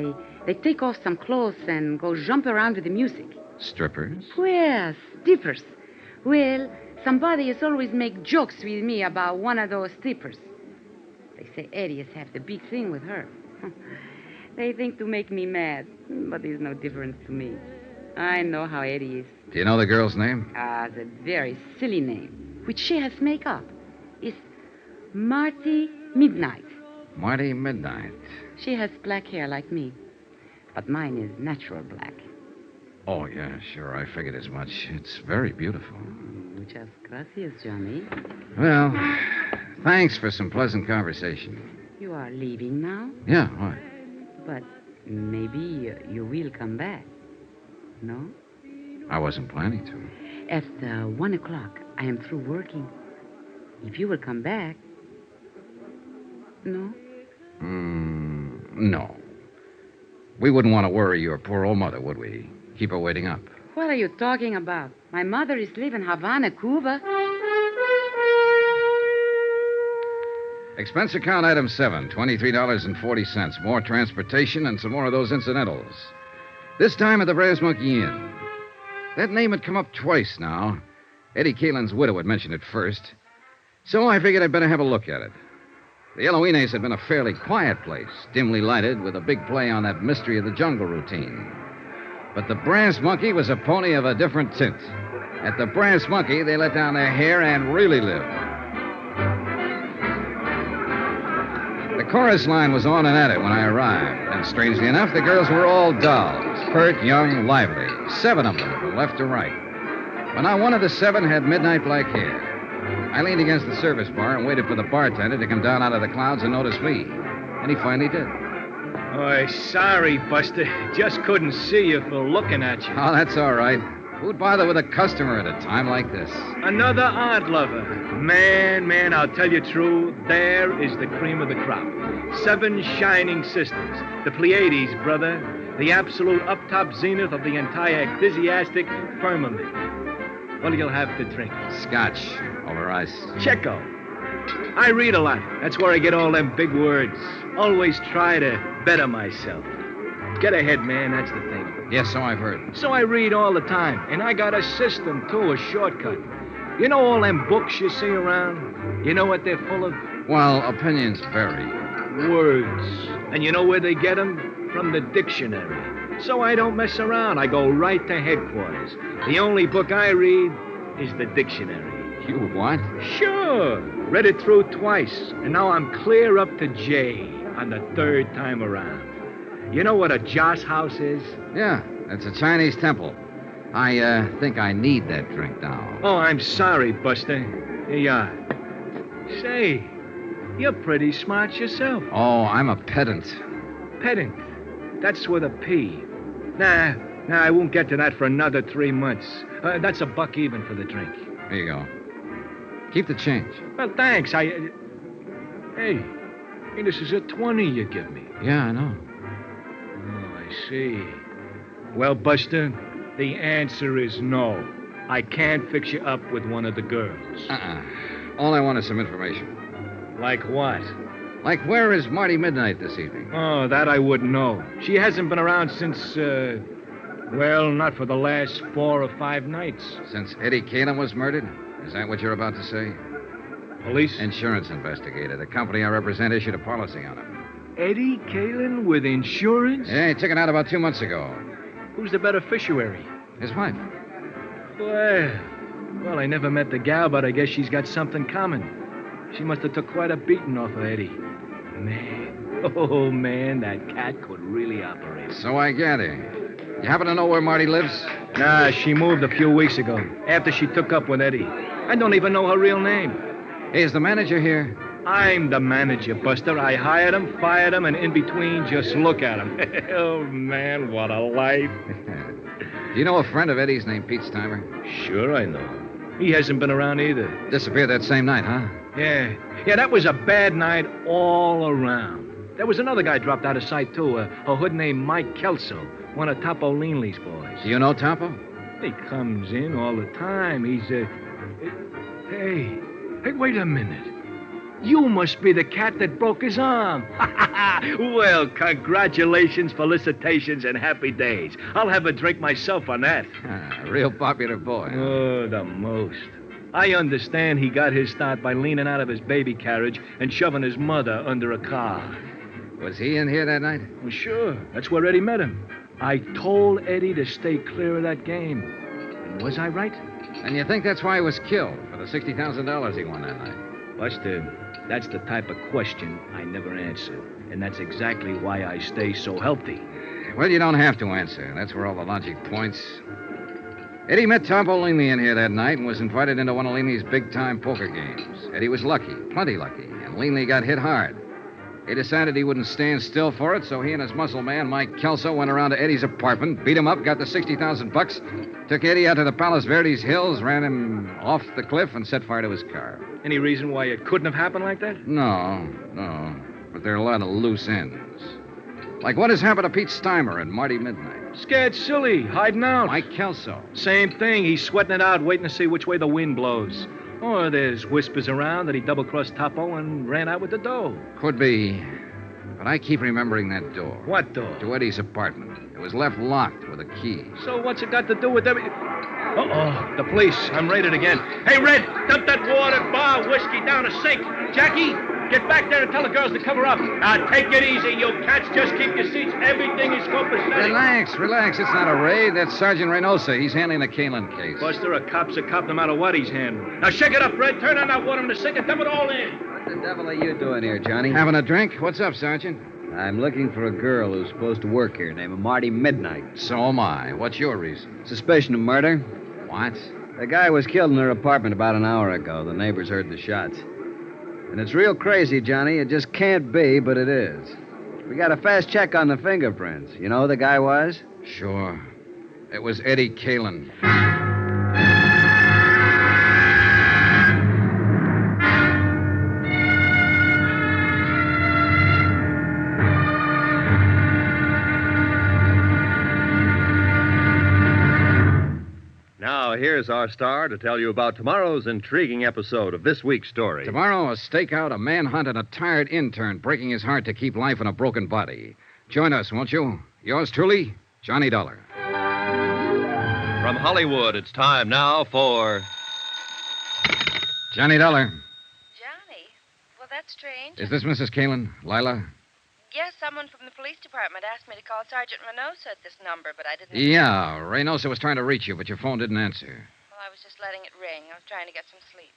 they take off some clothes and go jump around with the music. Strippers? Well, strippers. Well, somebody has always make jokes with me about one of those strippers. They say Eddie has had the big thing with her. They think to make me mad, but there's no difference to me. I know how Eddie is. Do you know the girl's name? The very silly name, which she has make up, is Marty Midnight. Marty Midnight. She has black hair like me, but mine is natural black. Oh, yeah, sure. I figured as much. It's very beautiful. Muchas gracias, Johnny. Well, thanks for some pleasant conversation. You are leaving now? Yeah, why? But maybe you will come back. No? I wasn't planning to. At 1 o'clock, I am through working. If you will come back... No? No. We wouldn't want to worry your poor old mother, would we? Keep her waiting up. What are you talking about? My mother is living in Havana, Cuba. Expense account item 7, $23.40. More transportation and some more of those incidentals. This time at the Brass Monkey Inn. That name had come up twice now. Eddie Caylin's widow had mentioned it first. So I figured I'd better have a look at it. The Yellow Inez had been a fairly quiet place, dimly lighted with a big play on that mystery of the jungle routine. But the Brass Monkey was a pony of a different tint. At the Brass Monkey, they let down their hair and really lived. The chorus line was on and at it when I arrived, and strangely enough, the girls were all dolls, pert, young, lively, 7 of them from left to right. But not one of the 7 had midnight black hair. I leaned against the service bar and waited for the bartender to come down out of the clouds and notice me, and he finally did. Oh, sorry, Buster. Just couldn't see you for looking at you. Oh, that's all right. Who'd bother with a customer at a time like this? Another art lover. Man, I'll tell you true, there is the cream of the crop. 7 shining sisters. The Pleiades, brother. The absolute up-top zenith of the entire ecclesiastic firmament. What'll you have to drink? Scotch over ice. Checo. I read a lot. That's where I get all them big words. Always try to better myself. Get ahead, man, that's the thing. Yes, so I've heard. So I read all the time, and I got a system, too, a shortcut. You know all them books you see around? You know what they're full of? Well, opinions vary. Words. And you know where they get them? From the dictionary. So I don't mess around. I go right to headquarters. The only book I read is the dictionary. You what? Sure. Read it through twice, and now I'm clear up to J on the 3rd time around. You know what a joss house is? Yeah, it's a Chinese temple. I think I need that drink now. Oh, I'm sorry, Buster. Here you are. Say, you're pretty smart yourself. Oh, I'm a pedant. Pedant. That's with a P. Nah, I won't get to that for another 3 months. That's $1 even for the drink. Here you go. Keep the change. Well, thanks. Hey, this is a 20 you give me. Yeah, I know. Oh, I see. Well, Buster, the answer is no. I can't fix you up with one of the girls. All I want is some information. Like what? Like, where is Marty Midnight this evening? Oh, that I wouldn't know. She hasn't been around since, well, not for the last 4 or 5 nights. Since Eddie Caylin was murdered? Is that what you're about to say? Police? Insurance investigator. The company I represent issued a policy on him. Eddie Caylin with insurance? Yeah, he took it out about 2 months ago. Who's the beneficiary? His wife. Well, I never met the gal, but I guess she's got something coming. She must have took quite a beating off of Eddie. Man, that cat could really operate. So I gather. You happen to know where Marty lives? Nah, she moved a few weeks ago, after she took up with Eddie. I don't even know her real name. Hey, is the manager here? I'm the manager, Buster. I hired him, fired him, and in between, just look at him. Oh, man, what a life. Do you know a friend of Eddie's named Pete Steimer? Sure I know. He hasn't been around either. Disappeared that same night, huh? Yeah, that was a bad night all around. There was another guy dropped out of sight, too, a hood named Mike Kelso, one of Topo Leanley's boys. Do you know Topo? He comes in all the time. He's, Hey, wait a minute. You must be the cat that broke his arm. Well, congratulations, felicitations, and happy days. I'll have a drink myself on that. A real popular boy. Huh? Oh, the most. I understand he got his start by leaning out of his baby carriage and shoving his mother under a car. Was he in here that night? Well, sure. That's where Eddie met him. I told Eddie to stay clear of that game. And was I right? And you think that's why he was killed, for the $60,000 he won that night? Buster, that's the type of question I never answer. And that's exactly why I stay so healthy. Well, you don't have to answer. That's where all the logic points. Eddie met Topo Leanley in here that night and was invited into one of Leanley's big-time poker games. Eddie was lucky, plenty lucky, and Leanley got hit hard. He decided he wouldn't stand still for it, so he and his muscle man, Mike Kelso, went around to Eddie's apartment, beat him up, got the $60,000, took Eddie out to the Palos Verdes Hills, ran him off the cliff, and set fire to his car. Any reason why it couldn't have happened like that? No. But there are a lot of loose ends. Like what has happened to Pete Steimer and Marty Midnight? Scared silly, hiding out. Mike Kelso. Same thing. He's sweating it out, waiting to see which way the wind blows. Or there's whispers around that he double-crossed Topo and ran out with the dough. Could be. But I keep remembering that door. What door? To Eddie's apartment. It was left locked with a key. So what's it got to do with everything? Uh-oh, the police. I'm raided again. Hey, Red, dump that water, bar, whiskey down a sink. Jackie, Get back there and tell the girls to cover up. Now, take it easy, you cats. Just keep your seats. Everything is copacetic. Relax. It's not a raid. That's Sergeant Reynosa. He's handling the Caylin case. Buster, a cop's a cop no matter what he's handling. Now, shake it up, Red. Turn on that water in the sink and dump it all in. What the devil are you doing here, Johnny? Having a drink? What's up, Sergeant? I'm looking for a girl who's supposed to work here named Marty Midnight. So am I. What's your reason? Suspicion of murder. What? The guy was killed in her apartment about an hour ago. The neighbors heard the shots. And it's real crazy, Johnny. It just can't be, but it is. We got a fast check on the fingerprints. You know who the guy was? Sure. It was Eddie Caylin. Now, here's our star to tell you about tomorrow's intriguing episode of this week's story. Tomorrow, a stakeout, a manhunt, and a tired intern breaking his heart to keep life in a broken body. Join us, won't you? Yours truly, Johnny Dollar. From Hollywood, it's time now for... Johnny Dollar. Johnny? Well, that's strange. Is this Mrs. Caylin? Lila? Yes, someone from the police department asked me to call Sergeant Reynosa at this number, but I didn't... Yeah, Reynosa was trying to reach you, but your phone didn't answer. Well, I was just letting it ring. I was trying to get some sleep.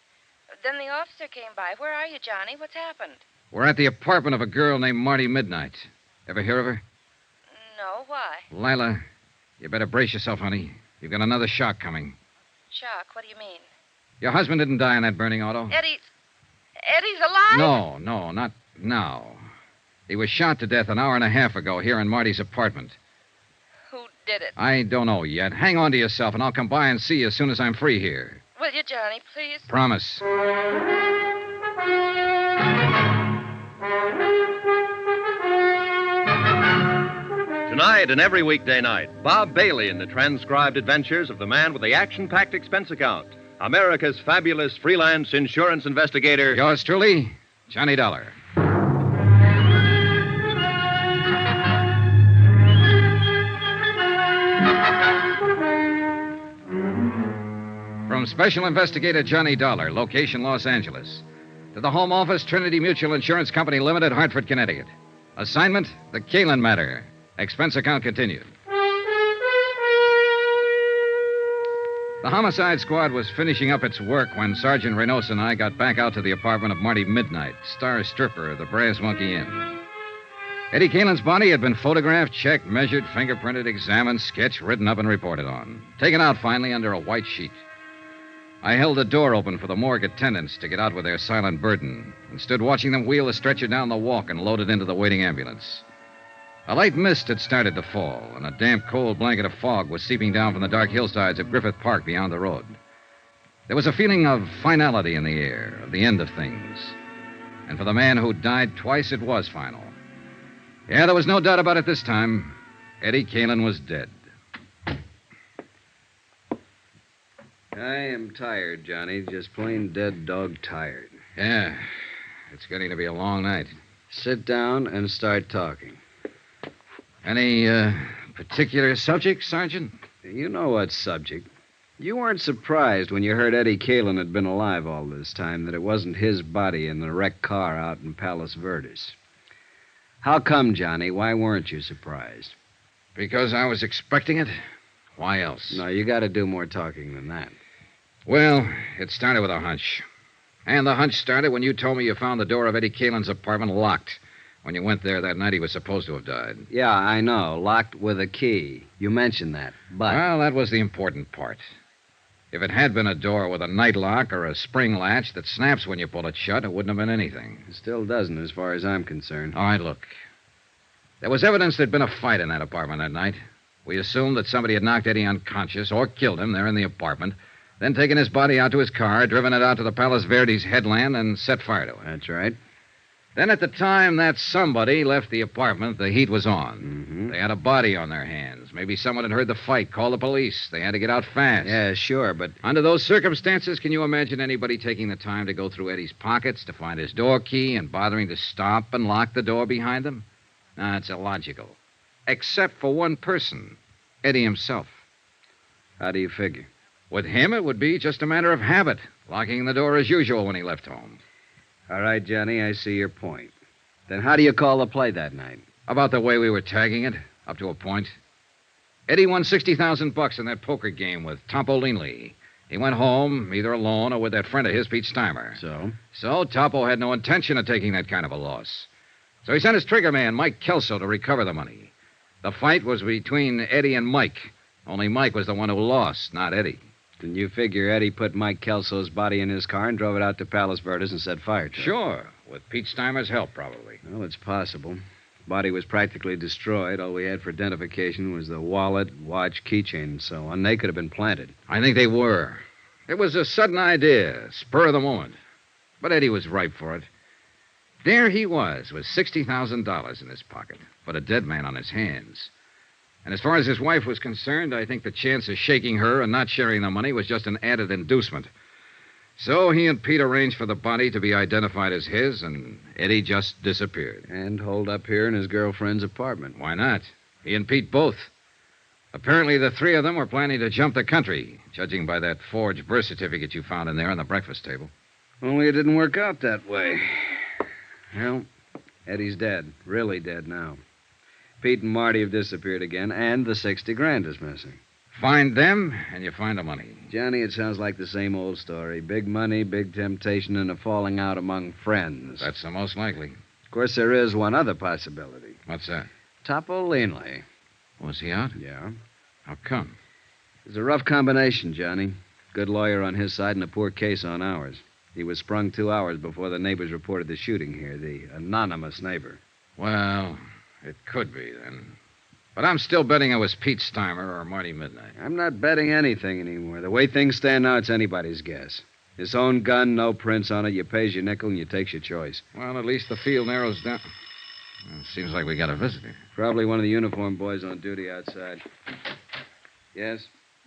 Then the officer came by. Where are you, Johnny? What's happened? We're at the apartment of a girl named Marty Midnight. Ever hear of her? No, why? Lila, you better brace yourself, honey. You've got another shock coming. Shock? What do you mean? Your husband didn't die in that burning auto? Eddie's alive? No, not now. He was shot to death an hour and a half ago here in Marty's apartment. Who did it? I don't know yet. Hang on to yourself, and I'll come by and see you as soon as I'm free here. Will you, Johnny, please? Promise. Tonight and every weekday night, Bob Bailey in the transcribed adventures of the man with the action-packed expense account, America's fabulous freelance insurance investigator. Yours truly, Johnny Dollar. From Special Investigator Johnny Dollar, location Los Angeles, to the Home Office, Trinity Mutual Insurance Company Limited, Hartford, Connecticut. Assignment, the Caylin Matter. Expense account continued. The homicide squad was finishing up its work when Sergeant Reynosa and I got back out to the apartment of Marty Midnight, star stripper of the Brass Monkey Inn. Eddie Caylin's body had been photographed, checked, measured, fingerprinted, examined, sketched, written up, and reported on. Taken out finally under a white sheet. I held the door open for the morgue attendants to get out with their silent burden and stood watching them wheel the stretcher down the walk and load it into the waiting ambulance. A light mist had started to fall, and a damp, cold blanket of fog was seeping down from the dark hillsides of Griffith Park beyond the road. There was a feeling of finality in the air, of the end of things. And for the man who died twice, it was final. Yeah, there was no doubt about it this time. Eddie Caylin was dead. I am tired, Johnny. Just plain dead dog tired. Yeah, it's getting to be a long night. Sit down and start talking. Any particular subject, Sergeant? You know what subject. You weren't surprised when you heard Eddie Caylin had been alive all this time, that it wasn't his body in the wrecked car out in Palos Verdes. How come, Johnny? Why weren't you surprised? Because I was expecting it. Why else? No, you got to do more talking than that. Well, it started with a hunch. And the hunch started when you told me you found the door of Eddie Caylin's apartment locked when you went there that night he was supposed to have died. Yeah, I know. Locked with a key. You mentioned that, but... Well, that was the important part. If it had been a door with a night lock or a spring latch that snaps when you pull it shut, it wouldn't have been anything. It still doesn't, as far as I'm concerned. All right, look. There was evidence there'd been a fight in that apartment that night. We assumed that somebody had knocked Eddie unconscious or killed him there in the apartment, then taken his body out to his car, driven it out to the Palos Verdes headland, and set fire to it. That's right. Then at the time that somebody left the apartment, the heat was on. Mm-hmm. They had a body on their hands. Maybe someone had heard the fight, called the police. They had to get out fast. Yeah, sure, but... Under those circumstances, can you imagine anybody taking the time to go through Eddie's pockets to find his door key and bothering to stop and lock the door behind them? No, it's illogical. Except for one person, Eddie himself. How do you figure? With him, it would be just a matter of habit, locking the door as usual when he left home. All right, Johnny, I see your point. Then how do you call the play that night? About the way we were tagging it, up to a point. Eddie won $60,000 in that poker game with Topo Leanley. He went home, either alone or with that friend of his, Pete Steimer. So Topo had no intention of taking that kind of a loss. So he sent his trigger man, Mike Kelso, to recover the money. The fight was between Eddie and Mike. Only Mike was the one who lost, not Eddie. Then you figure Eddie put Mike Kelso's body in his car and drove it out to Palos Verdes and set fire to it. Sure, with Pete Steimer's help, probably. Well, it's possible. Body was practically destroyed. All we had for identification was the wallet, watch, keychain, and so on. They could have been planted. I think they were. It was a sudden idea, spur of the moment. But Eddie was ripe for it. There he was, with $60,000 in his pocket, but a dead man on his hands. And as far as his wife was concerned, I think the chance of shaking her and not sharing the money was just an added inducement. So he and Pete arranged for the body to be identified as his, and Eddie just disappeared. And holed up here in his girlfriend's apartment. Why not? He and Pete both. Apparently, the three of them were planning to jump the country, judging by that forged birth certificate you found in there on the breakfast table. Only it didn't work out that way. Well, Eddie's dead. Really dead now. Pete and Marty have disappeared again, and the $60,000 is missing. Find them, and you find the money. Johnny, it sounds like the same old story. Big money, big temptation, and a falling out among friends. That's the most likely. Of course, there is one other possibility. What's that? Topo Leanley. Was he out? Yeah. How come? It's a rough combination, Johnny. Good lawyer on his side and a poor case on ours. He was sprung 2 hours before the neighbors reported the shooting here, the anonymous neighbor. Well, it could be, then. But I'm still betting it was Pete Steimer or Marty Midnight. I'm not betting anything anymore. The way things stand now, it's anybody's guess. His own gun, no prints on it. You pays your nickel and you takes your choice. Well, at least the field narrows down. Well, it seems like we got a visitor. Probably one of the uniformed boys on duty outside. Yes?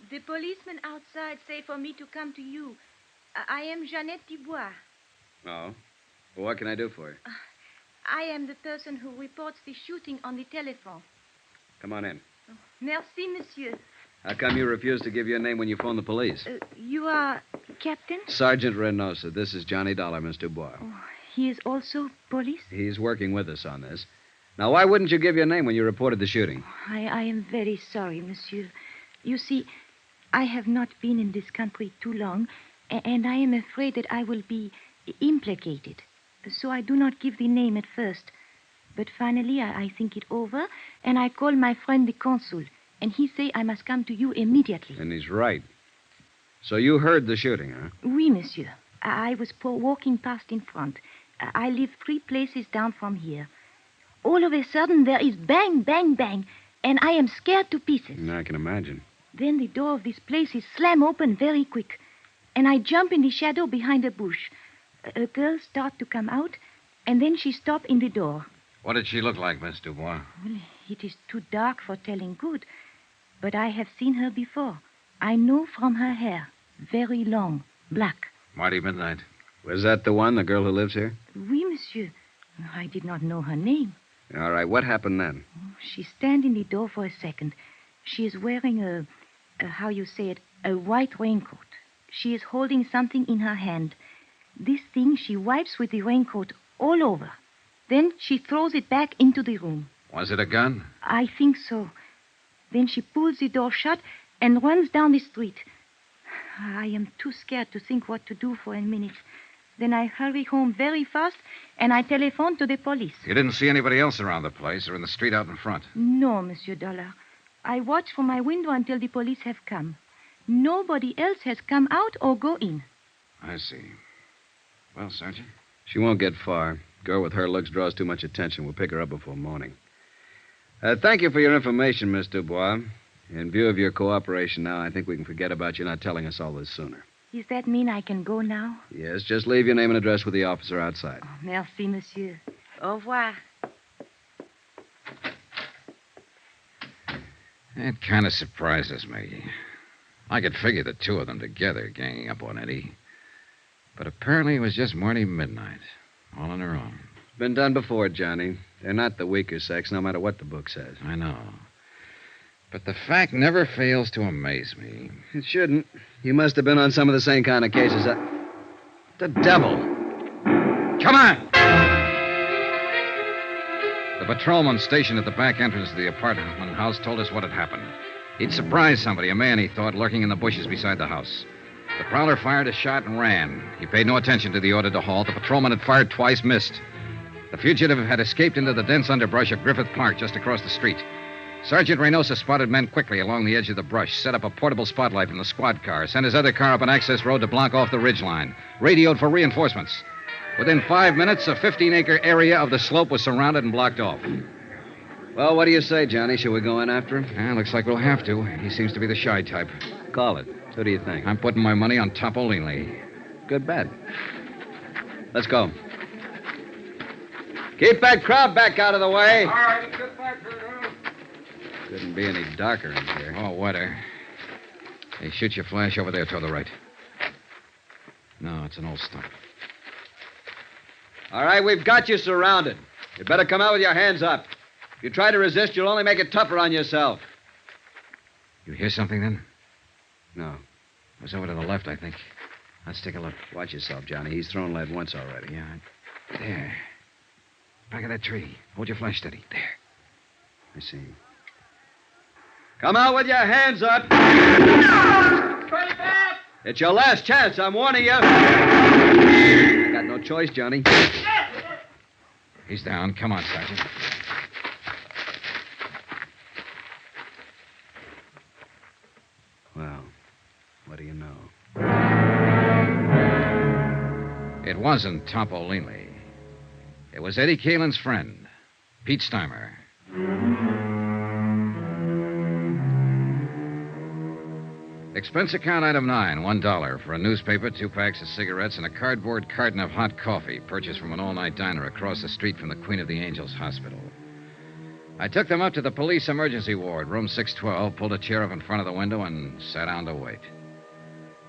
The policeman outside say for me to come to you. I am Jeannette Dubois. Oh? Well, what can I do for you? I am the person who reports the shooting on the telephone. Come on in. Merci, monsieur. How come you refused to give your name when you phoned the police? You are Captain? Sergeant Reynosa. This is Johnny Dollar, Miss Dubois. Oh, he is also police? He's working with us on this. Now, why wouldn't you give your name when you reported the shooting? I am very sorry, monsieur. You see, I have not been in this country too long, and I am afraid that I will be implicated. So I do not give the name at first. But finally, I think it over, and I call my friend the consul, and he say I must come to you immediately. And he's right. So you heard the shooting, huh? Oui, monsieur. I was walking past in front. I live 3 places down from here. All of a sudden, there is bang, bang, bang, and I am scared to pieces. I can imagine. Then the door of this place is slam open very quick, and I jump in the shadow behind a bush. A girl start to come out, and then she stop in the door. What did she look like, Miss Dubois? Well, it is too dark for telling good, but I have seen her before. I know from her hair. Very long, black. Marty Midnight. Was that the one, the girl who lives here? Oui, monsieur. I did not know her name. All right, what happened then? She stand in the door for a second. She is wearing a how you say it, a white raincoat. She is holding something in her hand. This thing she wipes with the raincoat all over. Then she throws it back into the room. Was it a gun? I think so. Then she pulls the door shut and runs down the street. I am too scared to think what to do for a minute. Then I hurry home very fast, and I telephone to the police. You didn't see anybody else around the place or in the street out in front? No, Monsieur Dollar. I watch from my window until the police have come. Nobody else has come out or go in. I see. Well, Sergeant? She won't get far. Girl with her looks draws too much attention. We'll pick her up before morning. Thank you for your information, Miss Dubois. In view of your cooperation now, I think we can forget about you not telling us all this sooner. Does that mean I can go now? Yes, just leave your name and address with the officer outside. Oh, merci, monsieur. Au revoir. It kind of surprises me. I could figure the two of them together ganging up on Eddie. But apparently it was just Marty Midnight, all on her own. Been done before, Johnny. They're not the weaker sex, no matter what the book says. I know. But the fact never fails to amaze me. It shouldn't. You must have been on some of the same kind of cases. The devil! Come on! The patrolman stationed at the back entrance of the apartment house told us what had happened. He'd surprised somebody, a man, he thought, lurking in the bushes beside the house. The prowler fired a shot and ran. He paid no attention to the order to halt. The patrolman had fired twice, missed. The fugitive had escaped into the dense underbrush of Griffith Park just across the street. Sergeant Reynosa spotted men quickly along the edge of the brush, set up a portable spotlight from the squad car, sent his other car up an access road to block off the ridgeline, radioed for reinforcements. Within 5 minutes, a 15-acre area of the slope was surrounded and blocked off. Well, what do you say, Johnny? Shall we go in after him? Looks like we'll have to. He seems to be the shy type. Call it. Who do you think? I'm putting my money on Topolini. Good bet. Let's go. Keep that crowd back out of the way. All right, let's get back here. Couldn't be any darker in here. Oh, wetter. Hey, shoot your flash over there toward the right. No, it's an old stump. All right, we've got you surrounded. You better come out with your hands up. If you try to resist, you'll only make it tougher on yourself. You hear something, then? No. It was over to the left, I think. Let's take a look. Watch yourself, Johnny. He's thrown lead once already. Yeah. There. Back of that tree. Hold your flash steady. There. I see him. Come out with your hands up. It's your last chance, I'm warning you. You got no choice, Johnny. He's down. Come on, Sergeant. Well, what do you know? It wasn't Topolini. It was Eddie Caylin's friend, Pete Steimer. Expense account item 9, $1 for a newspaper, 2 packs of cigarettes, and a cardboard carton of hot coffee purchased from an all-night diner across the street from the Queen of the Angels Hospital. I took them up to the police emergency ward, room 612, pulled a chair up in front of the window, and sat down to wait.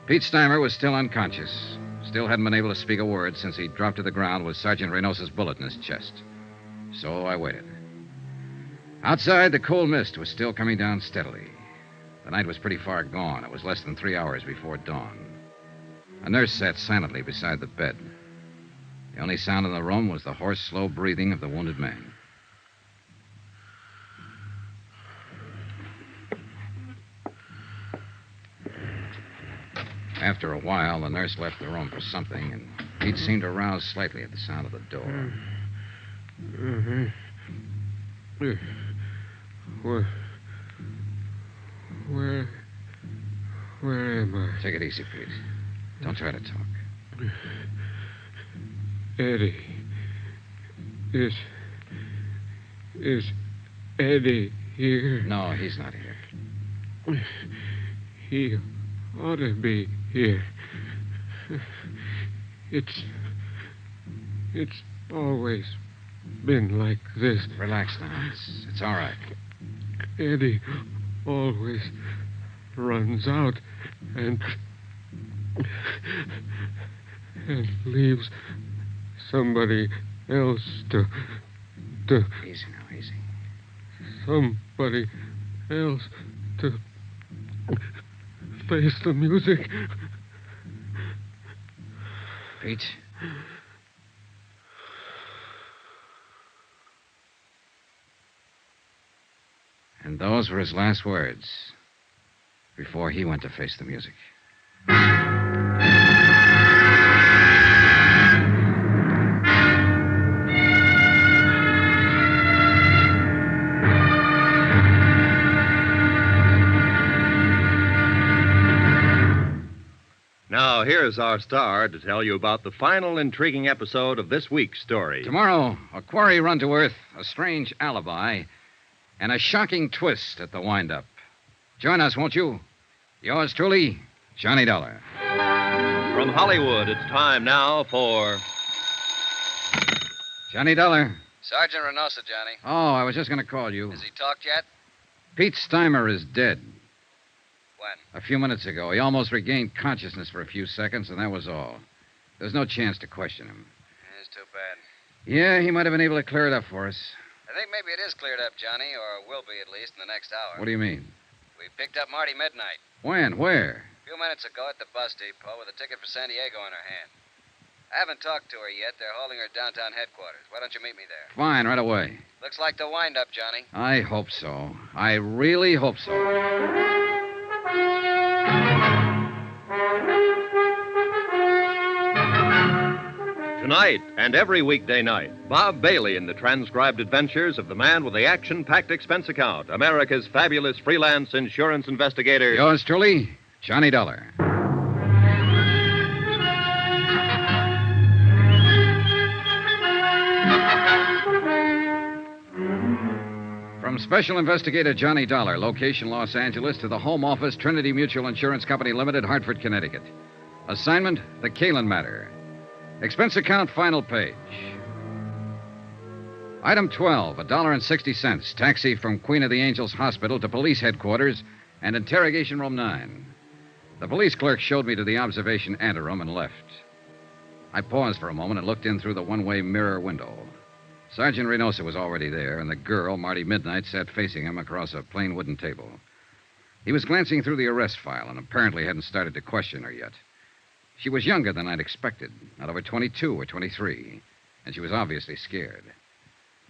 Pete Steimer was still unconscious. Still hadn't been able to speak a word since he dropped to the ground with Sergeant Reynosa's bullet in his chest. So I waited. Outside, the cold mist was still coming down steadily. The night was pretty far gone. It was less than 3 hours before dawn. A nurse sat silently beside the bed. The only sound in the room was the hoarse, slow breathing of the wounded man. After a while, the nurse left the room for something, and Pete seemed to rouse slightly at the sound of the door. Where am I? Take it easy, Pete. Don't try to talk. Eddie. Is Eddie here? No, he's not here. He ought to be here. It's always been like this. Relax now. It's all right. Eddie always runs out and leaves somebody else to Easy now, easy. somebody else to face the music. Pete? And those were his last words before he went to face the music. Now, here's our star to tell you about the final intriguing episode of this week's story. Tomorrow, a quarry run to earth, a strange alibi, and a shocking twist at the wind-up. Join us, won't you? Yours truly, Johnny Dollar. From Hollywood, it's time now for... Johnny Dollar. Sergeant Reynosa, Johnny. Oh, I was just going to call you. Has he talked yet? Pete Steimer is dead. When? A few minutes ago. He almost regained consciousness for a few seconds, and that was all. There's no chance to question him. It's too bad. Yeah, he might have been able to clear it up for us. I think maybe it is cleared up, Johnny, or will be at least in the next hour. What do you mean? We picked up Marty Midnight. When? Where? A few minutes ago at the bus depot with a ticket for San Diego in her hand. I haven't talked to her yet. They're holding her downtown headquarters. Why don't you meet me there? Fine, right away. Looks like the wind-up, Johnny. I hope so. I really hope so. Tonight and every weekday night, Bob Bailey in the transcribed adventures of the man with the action-packed expense account, America's fabulous freelance insurance investigator. Yours truly, Johnny Dollar. From Special Investigator Johnny Dollar, location Los Angeles, to the Home Office, Trinity Mutual Insurance Company Limited, Hartford, Connecticut. Assignment, the Caylin Matter. Expense account, final page. Item 12, $1.60. Taxi from Queen of the Angels Hospital to police headquarters and interrogation room 9. The police clerk showed me to the observation anteroom and left. I paused for a moment and looked in through the one-way mirror window. Sergeant Reynosa was already there, and the girl, Marty Midnight, sat facing him across a plain wooden table. He was glancing through the arrest file and apparently hadn't started to question her yet. She was younger than I'd expected, not over 22 or 23, and she was obviously scared.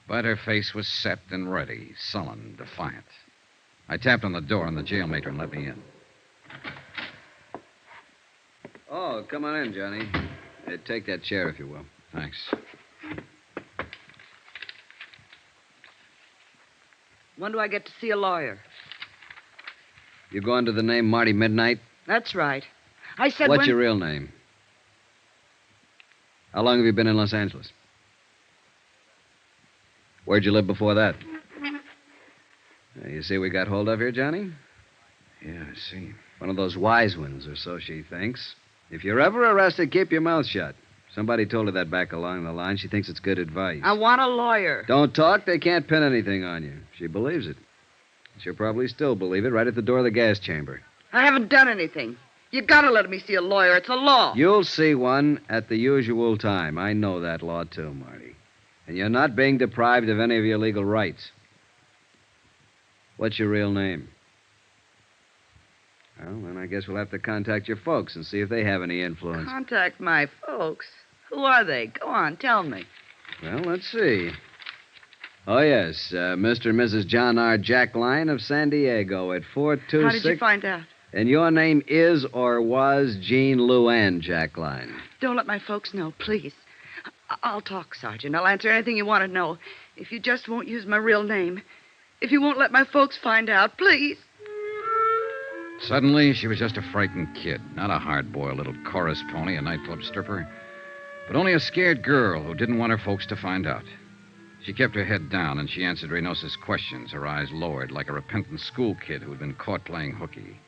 But her face was set and ready, sullen, defiant. I tapped on the door, and the jail matron let me in. Oh, come on in, Johnny. Take that chair, if you will. Thanks. When do I get to see a lawyer? You go under the name Marty Midnight? That's right. I said What's your real name? How long have you been in Los Angeles? Where'd you live before that? You see we got hold of here, Johnny? Yeah, I see. One of those wise ones, or so she thinks. If you're ever arrested, keep your mouth shut. Somebody told her that back along the line. She thinks it's good advice. I want a lawyer. Don't talk. They can't pin anything on you. She believes it. She'll probably still believe it right at the door of the gas chamber. I haven't done anything. You gotta let me see a lawyer. It's a law. You'll see one at the usual time. I know that law, too, Marty. And you're not being deprived of any of your legal rights. What's your real name? Well, then I guess we'll have to contact your folks and see if they have any influence. Contact my folks? Who are they? Go on, tell me. Well, let's see. Oh, yes, Mr. and Mrs. John R. Jackline of San Diego at 426... How did you find out? And your name is or was Jean Luann Jackline. Don't let my folks know, please. I'll talk, Sergeant. I'll answer anything you want to know. If you just won't use my real name. If you won't let my folks find out, please. Suddenly, she was just a frightened kid, not a hard-boiled little chorus pony, a nightclub stripper, but only a scared girl who didn't want her folks to find out. She kept her head down, and she answered Reynosa's questions, her eyes lowered like a repentant school kid who had been caught playing hooky.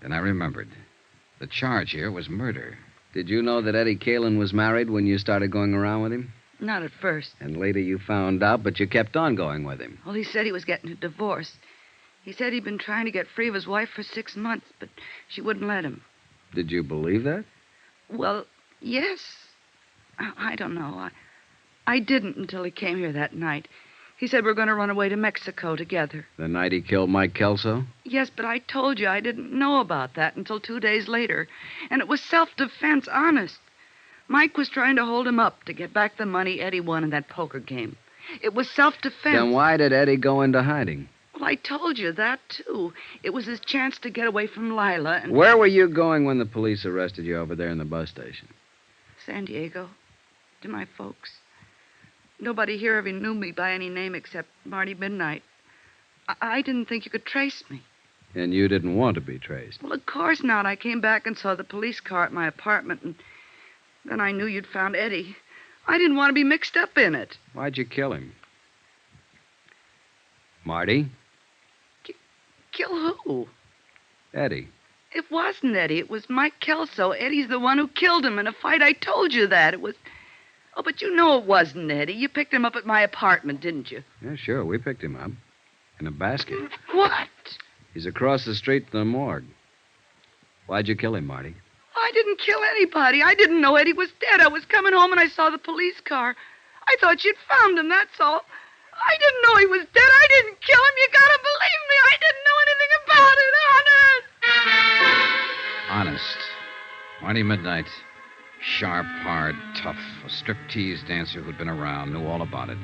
Then I remembered. The charge here was murder. Did you know that Eddie Caylin was married when you started going around with him? Not at first. And later you found out, but you kept on going with him. Well, he said he was getting a divorce. He said he'd been trying to get free of his wife for 6 months, but she wouldn't let him. Did you believe that? Well, yes. I don't know. I didn't until he came here that night. He said we're going to run away to Mexico together. The night he killed Mike Kelso? Yes, but I told you I didn't know about that until 2 days later. And it was self-defense, honest. Mike was trying to hold him up to get back the money Eddie won in that poker game. It was self-defense. Then why did Eddie go into hiding? Well, I told you that, too. It was his chance to get away from Lila and... Where were you going when the police arrested you over there in the bus station? San Diego. To my folks. Nobody here ever knew me by any name except Marty Midnight. I didn't think you could trace me. And you didn't want to be traced? Well, of course not. I came back and saw the police car at my apartment, and then I knew you'd found Eddie. I didn't want to be mixed up in it. Why'd you kill him? Marty? Kill who? Eddie. It wasn't Eddie. It was Mike Kelso. Eddie's the one who killed him in a fight. I told you that. It was... Oh, but you know it wasn't Eddie. You picked him up at my apartment, didn't you? Yeah, sure. We picked him up. In a basket. What? He's across the street from the morgue. Why'd you kill him, Marty? I didn't kill anybody. I didn't know Eddie was dead. I was coming home and I saw the police car. I thought you'd found him, that's all. I didn't know he was dead. I didn't kill him. You gotta believe me. I didn't know anything about it, honest. Honest. Marty Midnight. Sharp, hard, tough. A striptease dancer who'd been around, knew all about it.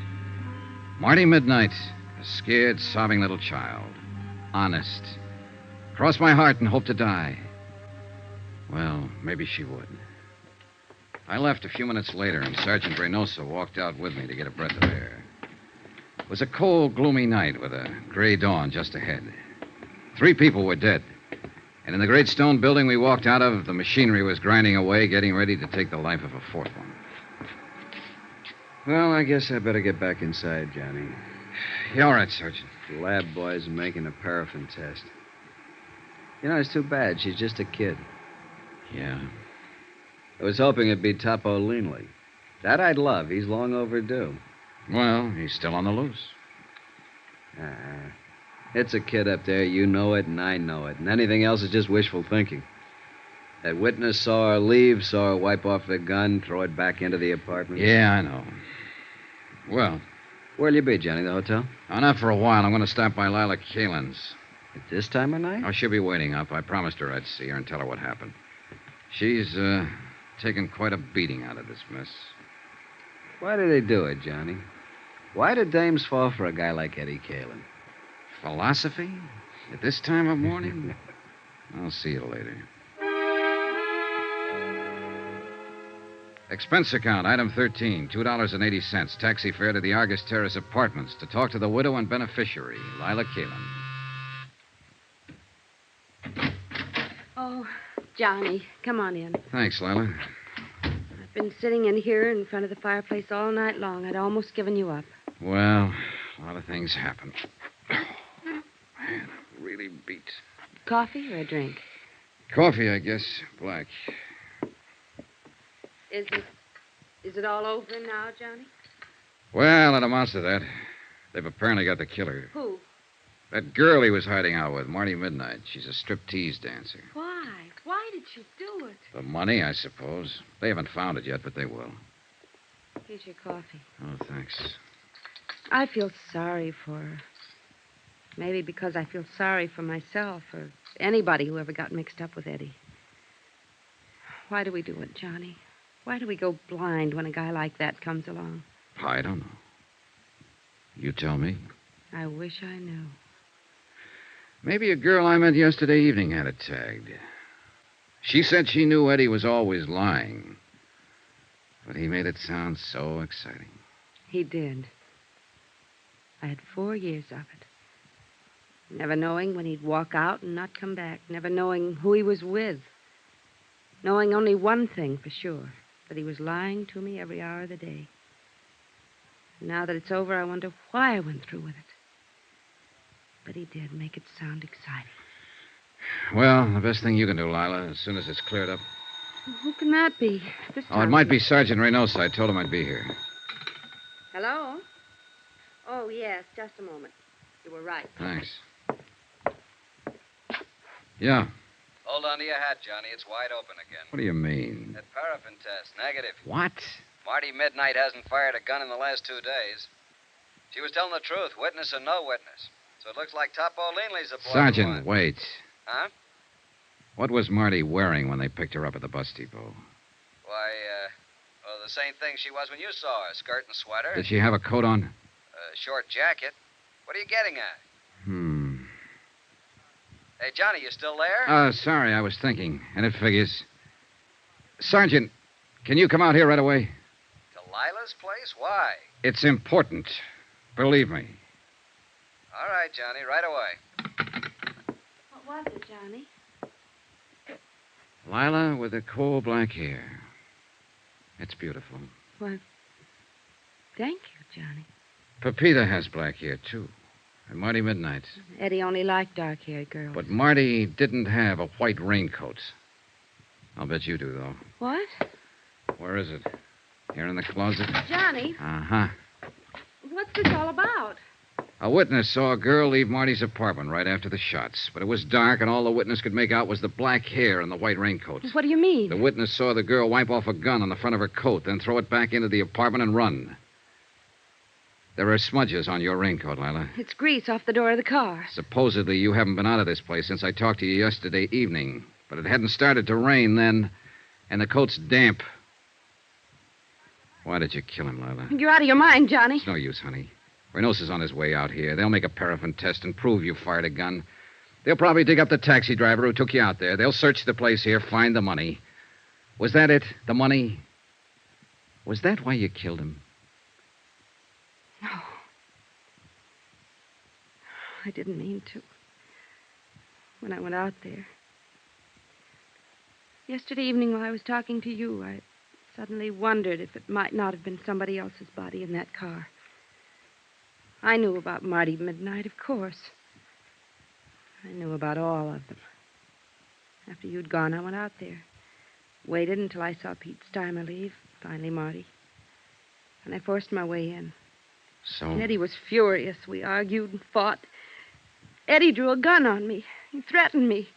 Marty Midnight, a scared, sobbing little child. Honest. Cross my heart and hope to die. Well, maybe she would. I left a few minutes later, and Sergeant Reynoso walked out with me to get a breath of air. It was a cold, gloomy night with a gray dawn just ahead. 3 people were dead. And in the great stone building we walked out of, the machinery was grinding away, getting ready to take the life of a 4th one. Well, I guess I better get back inside, Johnny. You all right, Sergeant? The lab boy's making a paraffin test. You know, it's too bad. She's just a kid. Yeah. I was hoping it'd be Topo Leanley. That I'd love. He's long overdue. Well, he's still on the loose. It's a kid up there. You know it, and I know it. And anything else is just wishful thinking. That witness saw her leave, saw her wipe off the gun, throw it back into the apartment. Yeah, I know. Well. Where'll you be, Johnny? The hotel? Oh, not for a while. I'm going to stop by Lila Caylin's. At this time of night? Oh, she'll be waiting up. I promised her I'd see her and tell her what happened. She's, taken quite a beating out of this mess. Why do they do it, Johnny? Why do dames fall for a guy like Eddie Caylin? Philosophy? At this time of morning? I'll see you later. Expense account, item 13, $2.80. Taxi fare to the Argus Terrace Apartments to talk to the widow and beneficiary, Lila Caylin. Oh, Johnny, come on in. Thanks, Lila. I've been sitting in here in front of the fireplace all night long. I'd almost given you up. Well, a lot of things happen. Man, I'm really beat. Coffee or a drink? Coffee, I guess. Black. Is it all over now, Johnny? Well, it amounts to that. They've apparently got the killer. Who? That girl he was hiding out with, Marty Midnight. She's a striptease dancer. Why? Why did she do it? The money, I suppose. They haven't found it yet, but they will. Here's your coffee. Oh, thanks. I feel sorry for her. Maybe because I feel sorry for myself or anybody who ever got mixed up with Eddie. Why do we do it, Johnny? Why do we go blind when a guy like that comes along? I don't know. You tell me. I wish I knew. Maybe a girl I met yesterday evening had it tagged. She said she knew Eddie was always lying. But he made it sound so exciting. He did. I had 4 years of it. Never knowing when he'd walk out and not come back. Never knowing who he was with. Knowing only one thing for sure. That he was lying to me every hour of the day. Now that it's over, I wonder why I went through with it. But he did make it sound exciting. Well, the best thing you can do, Lila, as soon as it's cleared up. Well, who can that be? This Oh, it time- might be Sergeant Reynoso. I told him I'd be here. Hello? Oh, yes, just a moment. You were right. Thanks. Yeah. Hold on to your hat, Johnny. It's wide open again. What do you mean? That paraffin test, negative. What? Marty Midnight hasn't fired a gun in the last 2 days. She was telling the truth, witness or no witness. So it looks like Topo Leanley's the boy. Sergeant, wait. Huh? What was Marty wearing when they picked her up at the bus depot? Why, the same thing she was when you saw her. Skirt and sweater. Did she have a coat on? A short jacket. What are you getting at? Hey, Johnny, you still there? Sorry, I was thinking. And it figures. Sergeant, can you come out here right away? To Lila's place? Why? It's important. Believe me. All right, Johnny, right away. What was it, Johnny? Lila with the coal black hair. It's beautiful. Well, thank you, Johnny. Pepita has black hair, too. And Marty Midnight. Eddie only liked dark-haired girls. But Marty didn't have a white raincoat. I'll bet you do, though. What? Where is it? Here in the closet? Johnny, Uh-huh. what's this all about? A witness saw a girl leave Marty's apartment right after the shots. But it was dark, and all the witness could make out was the black hair and the white raincoat. What do you mean? The witness saw the girl wipe off a gun on the front of her coat, then throw it back into the apartment and run. There are smudges on your raincoat, Lila. It's grease off the door of the car. Supposedly, you haven't been out of this place since I talked to you yesterday evening. But it hadn't started to rain then, and the coat's damp. Why did you kill him, Lila? You're out of your mind, Johnny. It's no use, honey. Reynosa's on his way out here. They'll make a paraffin test and prove you fired a gun. They'll probably dig up the taxi driver who took you out there. They'll search the place here, find the money. Was that it? The money? Was that why you killed him? No. I didn't mean to. When I went out there. Yesterday evening while I was talking to you, I suddenly wondered if it might not have been somebody else's body in that car. I knew about Marty Midnight, of course. I knew about all of them. After you'd gone, I went out there. Waited until I saw Pete Steimer leave, finally Marty. And I forced my way in. So? And Eddie was furious. We argued and fought. Eddie drew a gun on me. He threatened me.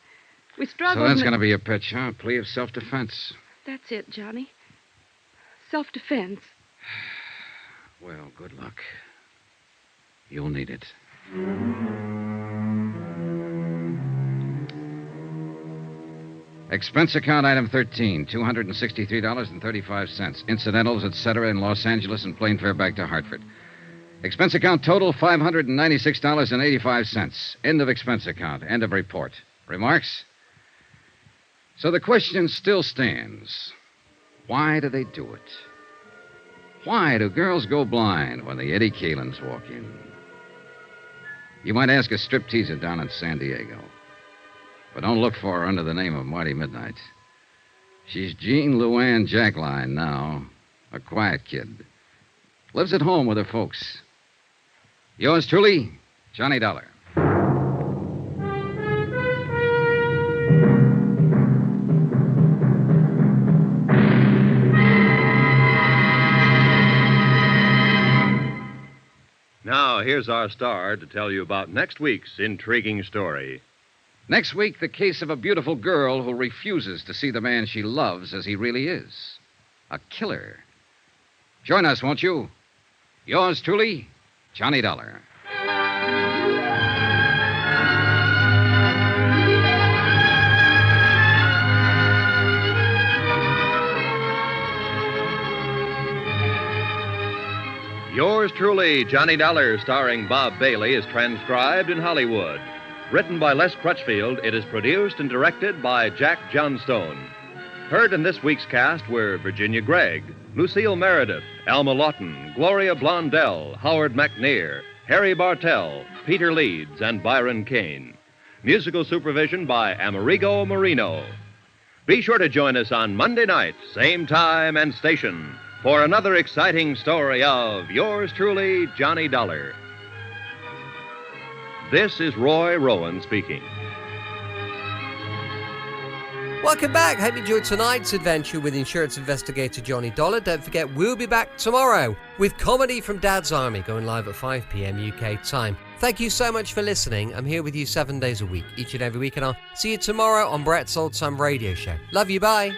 We struggled. So that's going to be your pitch, huh? A plea of self-defense. That's it, Johnny. Self-defense. Well, good luck. You'll need it. Expense account item 13, $263.35. Incidentals, etc., in Los Angeles and plane fare back to Hartford. Expense account total, $596.85. End of expense account. End of report. Remarks? So the question still stands. Why do they do it? Why do girls go blind when the Eddie Caylins walk in? You might ask a stripteaser down in San Diego. But don't look for her under the name of Marty Midnight. She's Jean Luann Jackline now. A quiet kid. Lives at home with her folks. Yours truly, Johnny Dollar. Now, here's our star to tell you about next week's intriguing story. Next week, the case of a beautiful girl who refuses to see the man she loves as he really is. A killer. Join us, won't you? Yours truly, Johnny Dollar. Yours truly, Johnny Dollar, starring Bob Bailey, is transcribed in Hollywood. Written by Les Crutchfield, it is produced and directed by Jack Johnstone. Heard in this week's cast were Virginia Gregg, Lucille Meredith, Alma Lawton, Gloria Blondell, Howard McNear, Harry Bartell, Peter Leeds, and Byron Kane. Musical supervision by Amerigo Marino. Be sure to join us on Monday night, same time and station, for another exciting story of Yours truly, Johnny Dollar. This is Roy Rowan speaking. Welcome back. Hope you enjoyed tonight's adventure with insurance investigator Johnny Dollar. Don't forget, we'll be back tomorrow with comedy from Dad's Army, going live at 5 p.m. UK time. Thank you so much for listening. I'm here with you 7 days a week, each and every week, and I'll see you tomorrow on Brett's Old Time Radio Show. Love you, bye.